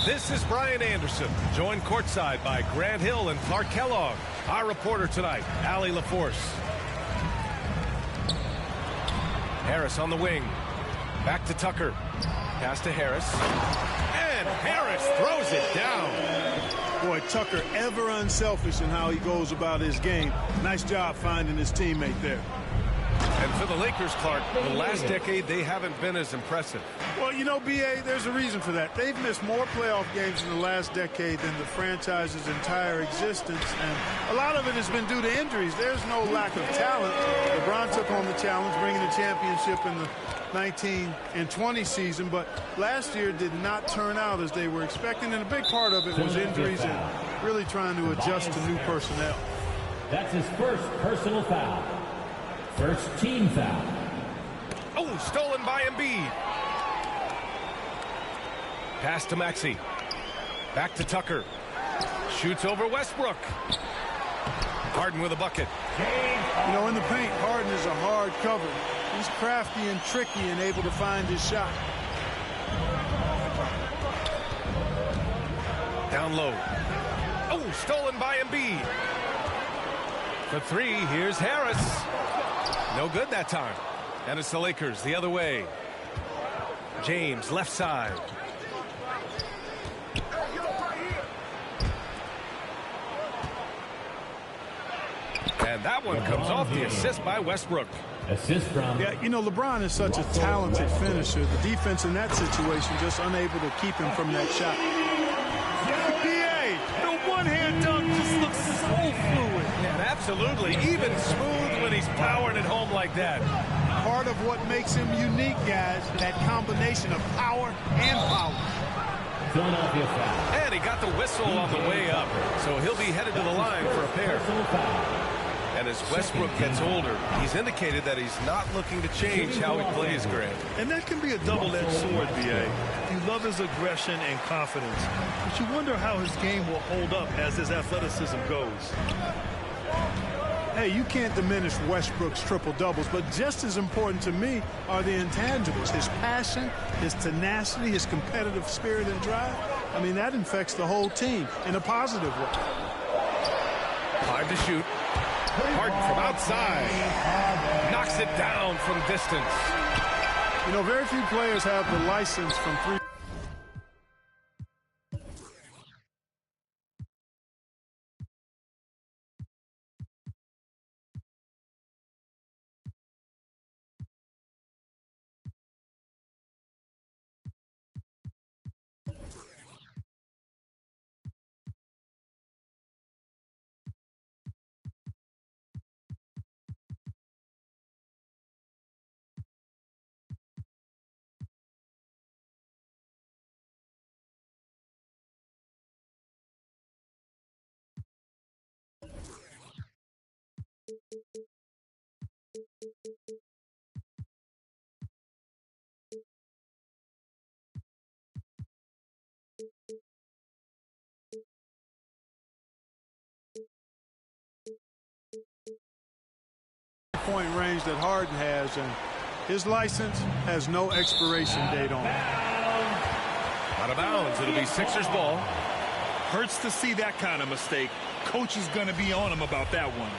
This is Brian Anderson, joined courtside by Grant Hill and Clark Kellogg. Our reporter tonight, Allie LaForce. Harris on the wing. Back to Tucker. Pass to Harris. And Harris throws it down. Boy, Tucker ever unselfish in how he goes about his game. Nice job finding his teammate there. And for the Lakers, Clark, the last decade, they haven't been as impressive. Well, you know, B.A., there's a reason for that. They've missed more playoff games in the last decade than the franchise's entire existence, and a lot of it has been due to injuries. There's no lack of talent. LeBron took on the challenge, bringing the championship in the 19 and 20 season, but last year did not turn out as they were expecting, and a big part of it was injuries and really trying to adjust to new personnel. That's his first personal foul. First team foul. Oh, stolen by Embiid. Pass to Maxey. Back to Tucker. Shoots over Westbrook. Harden with a bucket. You know, in the paint, Harden is a hard cover. He's crafty and tricky and able to find his shot. Down low. Oh, stolen by Embiid. For three, here's Harris. No good that time. And it's the Lakers the other way. James, left side. And that one comes off the assist by Westbrook. Assist from... Yeah, you know, LeBron is such a talented finisher. The defense in that situation just unable to keep him from that shot. NBA, the one-hand dunk just looks so fluid. Yeah, absolutely. Even smooth when he's powering it home like that. Part of what makes him unique, guys, that combination of power and power. Philadelphia foul. And he got the whistle on the way up, so he'll be headed to the line for a pair. And as Westbrook gets older, he's indicated that he's not looking to change how he plays, Grant. And that can be a double-edged sword, B.A. You love his aggression and confidence, but you wonder how his game will hold up as his athleticism goes. Hey, you can't diminish Westbrook's triple-doubles, but just as important to me are the intangibles. His passion, his tenacity, his competitive spirit and drive. I mean, that infects the whole team in a positive way. Hard to shoot. Harden from outside. Knocks it down from distance. You know, very few players have the license from three. Point range that Harden has, and his license has no expiration date on it. Out of bounds. It'll be Sixers ball. Hurts to see that kind of mistake. Coach is going to be on him about that one.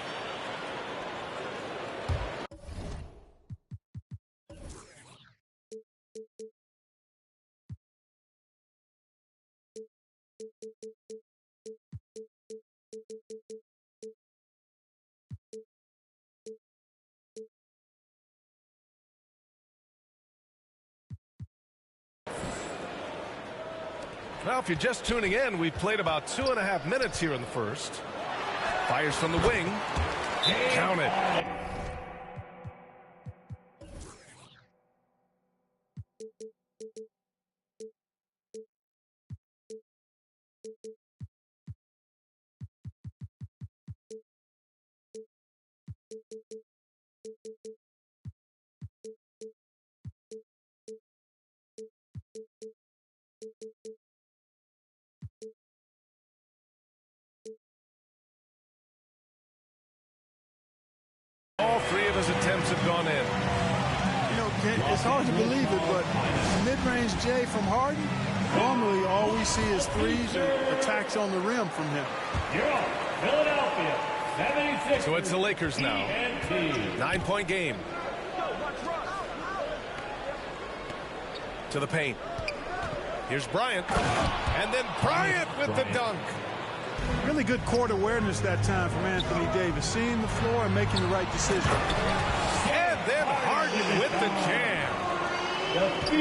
Well, if you're just tuning in, we played about 2.5 minutes here in the first. Fires from the wing. Count it. All three of his attempts have gone in. You know, hard to believe it, but mid-range J from Harden, normally all we see is threes or attacks on the rim from him. You're up, Philadelphia, 76. So it's the Lakers now. 9-point game. To the paint. Here's Bryant. And then Bryant with the dunk. Really good court awareness that time from Anthony Davis, seeing the floor and making the right decision. And then Harden with the jam.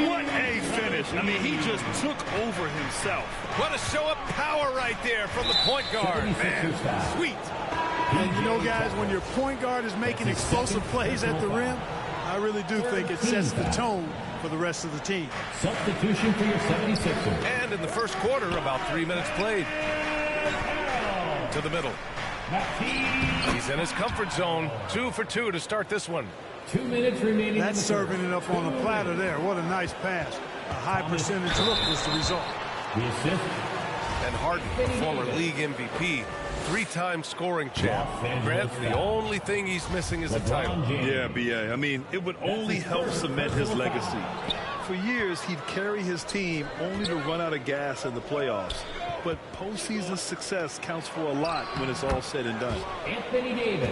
What a finish. I mean, he just took over himself. What a show of power right there from the point guard. Man, sweet. And you know, guys, when your point guard is making explosive plays at the rim, I really do think it sets the tone for the rest of the team. Substitution for your 76ers. And in the first quarter, about 3 minutes played. To the middle. He's in his comfort zone. 2 for 2 to start this one. 2 minutes remaining. That's serving it up on a platter there. What a nice pass. A high percentage look was the result. The assist. And Harden, former league MVP, 3-time scoring champ. Grant, the only thing he's missing is a title. Yeah, B.A. I mean, it would only help cement his legacy. For years, he'd carry his team only to run out of gas in the playoffs. But postseason success counts for a lot when it's all said and done. Anthony Davis.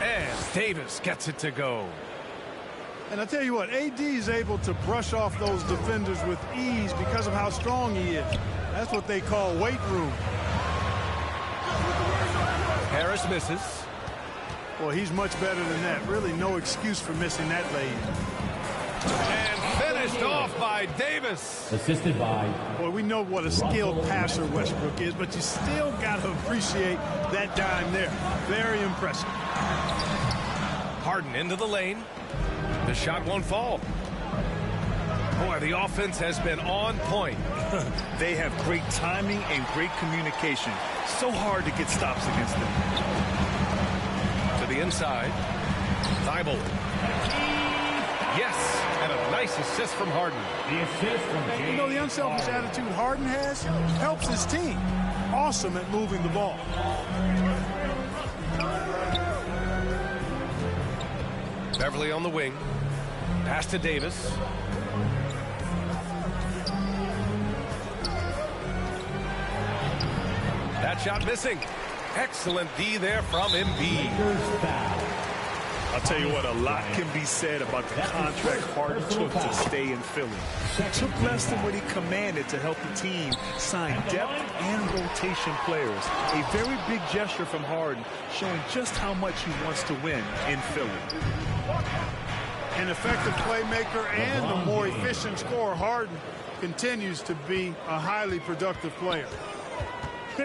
And Davis gets it to go. And I tell you what, AD is able to brush off those defenders with ease because of how strong he is. That's what they call weight room. Harris misses. Well, he's much better than that. Really no excuse for missing that lane. And finished off by Davis. Assisted by. Boy, we know what a skilled passer Westbrook is, but you still got to appreciate that dime there. Very impressive. Harden into the lane. The shot won't fall. Boy, the offense has been on point. They have great timing and great communication. So hard to get stops against them. To the inside. Thibault. Yes, and a nice assist from Harden. The assist from James. You know, the unselfish attitude Harden has helps his team. Awesome at moving the ball. Beverly on the wing. Pass to Davis. That shot missing. Excellent D there from Embiid. I'll tell you what, a lot can be said about the contract Harden took to stay in Philly. He took less than what he commanded to help the team sign depth and rotation players. A very big gesture from Harden, showing just how much he wants to win in Philly. An effective playmaker and a more efficient scorer, Harden continues to be a highly productive player.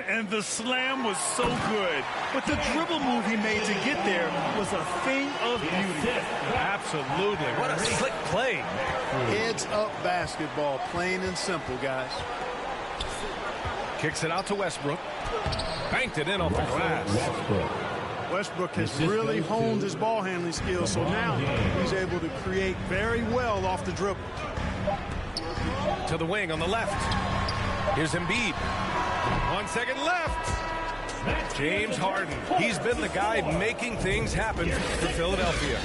And the slam was so good. But the dribble move he made to get there was a thing of beauty. Absolutely. What a slick play. Heads up basketball, plain and simple, guys. Kicks it out to Westbrook. Banked it in off the glass. Westbrook has really honed his ball handling skills, so now he's able to create very well off the dribble. To the wing on the left. Here's Embiid. 1 second left. James Harden. He's been the guy making things happen for Philadelphia.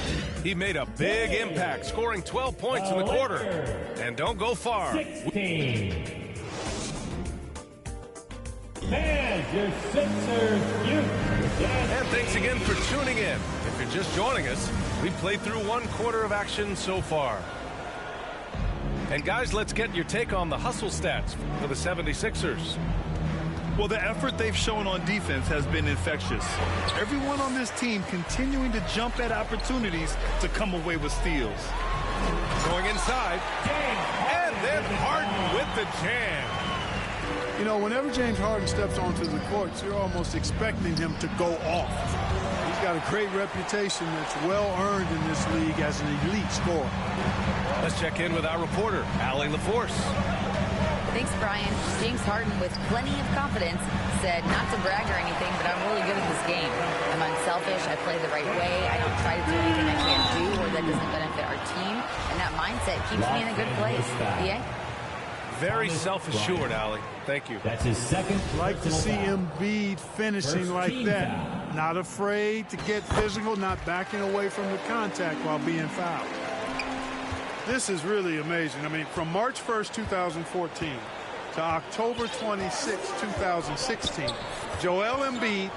He made a big impact, scoring 12 points in the quarter. And don't go far. 16. Man, your Sixers. And thanks again for tuning in. If you're just joining us, we've played through 1 quarter of action so far. And guys, let's get your take on the hustle stats for the 76ers. Well, the effort they've shown on defense has been infectious. Everyone on this team continuing to jump at opportunities to come away with steals. Going inside. And then Harden with the jam. You know, whenever James Harden steps onto the court, you're almost expecting him to go off. He's got a great reputation that's well earned in this league as an elite scorer. Let's check in with our reporter, Allie LaForce. Thanks, Brian. James Harden, with plenty of confidence, said not to brag or anything, but I'm really good at this game. I'm unselfish. I play the right way. I don't try to do anything I can't do or that doesn't benefit our team. And that mindset keeps me in a good place. Yeah? Very self-assured, Allie. Thank you. That's his second. Like to see Embiid finishing like that. Not afraid to get physical, not backing away from the contact while being fouled. This is really amazing. I mean, from March 1st, 2014 to October 26, 2016, Joel Embiid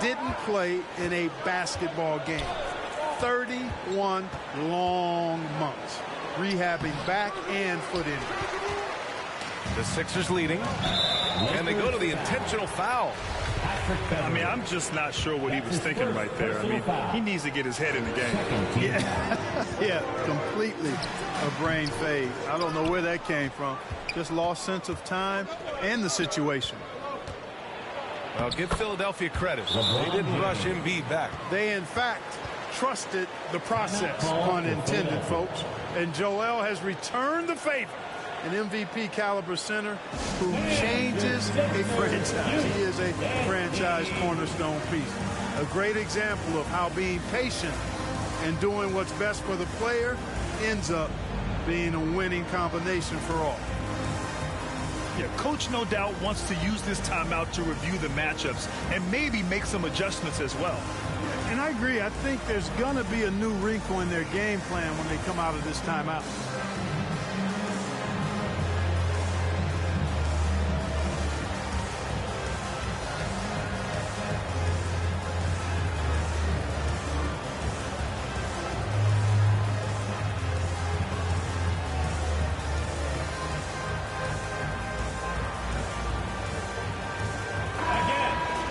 didn't play in a basketball game. 31 long months, rehabbing back and foot injury. The Sixers leading, and they go to the intentional foul. I mean, I'm just not sure what he was thinking right there. I mean, he needs to get his head in the game. Yeah, completely a brain fade. I don't know where that came from. Just lost sense of time and the situation. Well, give Philadelphia credit. They didn't rush Embiid back. They, in fact, trusted the process, pun intended, folks. And Joel has returned the favor. An MVP caliber center who changes a franchise. He is a franchise cornerstone piece. A great example of how being patient and doing what's best for the player ends up being a winning combination for all. Yeah, coach no doubt wants to use this timeout to review the matchups and maybe make some adjustments as well. And I agree. I think there's going to be a new wrinkle in their game plan when they come out of this timeout.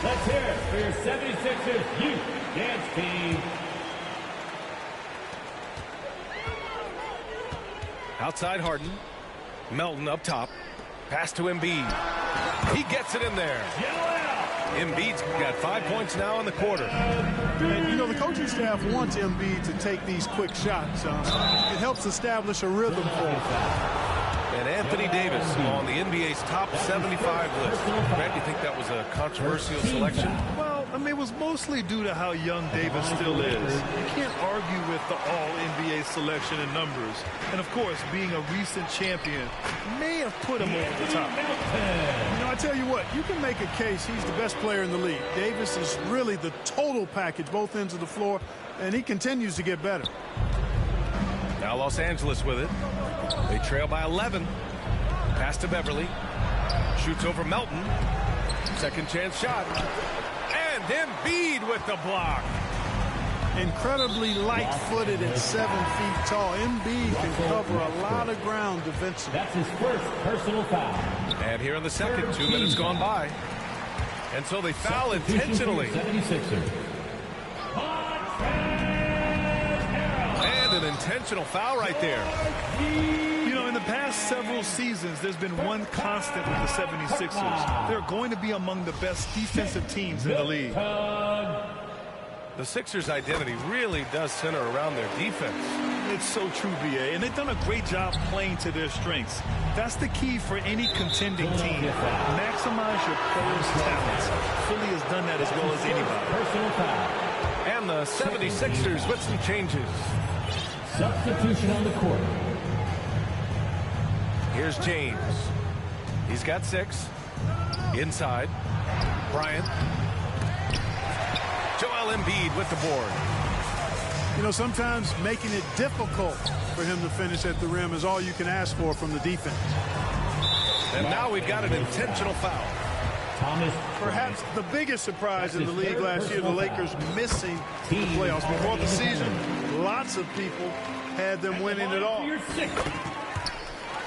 Let's hear it for your 76ers Youth Dance Team. Outside Harden. Melton up top. Pass to Embiid. He gets it in there. Embiid's got 5 points now in the quarter. And, you know, the coaching staff wants Embiid to take these quick shots. It helps establish a rhythm for him. And Anthony Davis on the NBA's top 75 list. Brad, you think that was a controversial selection? Well, I mean, it was mostly due to how young Davis still is. You can't argue with the all-NBA selection in numbers. And, of course, being a recent champion may have put him over the top. You know, I tell you what, you can make a case he's the best player in the league. Davis is really the total package, both ends of the floor, and he continues to get better. Now Los Angeles with it. They trail by 11. Pass to Beverly. Shoots over Melton. Second chance shot. And Embiid with the block. Incredibly light-footed at 7 feet tall. Embiid can cover a lot of ground defensively. That's his first personal foul. And here in the second, 2 minutes gone by. And so they foul intentionally. 76ers. And an intentional foul right there. You know, in the past several seasons, there's been one constant with the 76ers. They're going to be among the best defensive teams in the league. The Sixers' identity really does center around their defense. It's so true, B.A., and they've done a great job playing to their strengths. That's the key for any contending team. Maximize your players' talents. Philly has done that as well as anybody. Personal foul. And the 76ers with some changes. Substitution on the court. Here's James. He's got 6. Inside. Bryant. Joel Embiid with the board. You know, sometimes making it difficult for him to finish at the rim is all you can ask for from the defense. And now we've got an intentional foul. Perhaps the biggest surprise in the league last year, the Lakers missing the playoffs. Before the season, lots of people had them winning it all.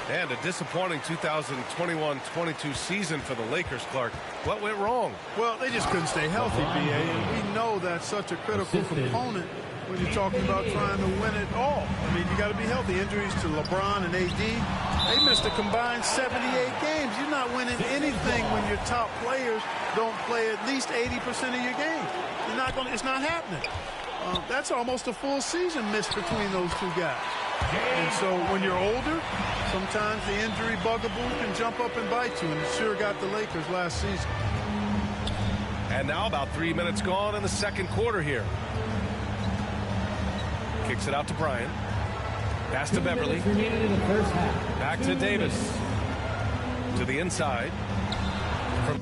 And a disappointing 2021-22 season for the Lakers, Clark. What went wrong? Well, they just couldn't stay healthy, B.A. And we know that's such a critical component when you're talking about trying to win it all. I mean, you got to be healthy. Injuries to LeBron and AD, they missed a combined 78 games. You're not winning anything when your top players don't play at least 80% of your game. You're not going. It's not happening. That's almost a full season missed between those two guys. And so when you're older, sometimes the injury bugaboo can jump up and bite you, and it sure got the Lakers last season. And now about 3 minutes gone in the second quarter here. Kicks it out to Bryant. Pass to Beverly. Back to Davis. To the inside. From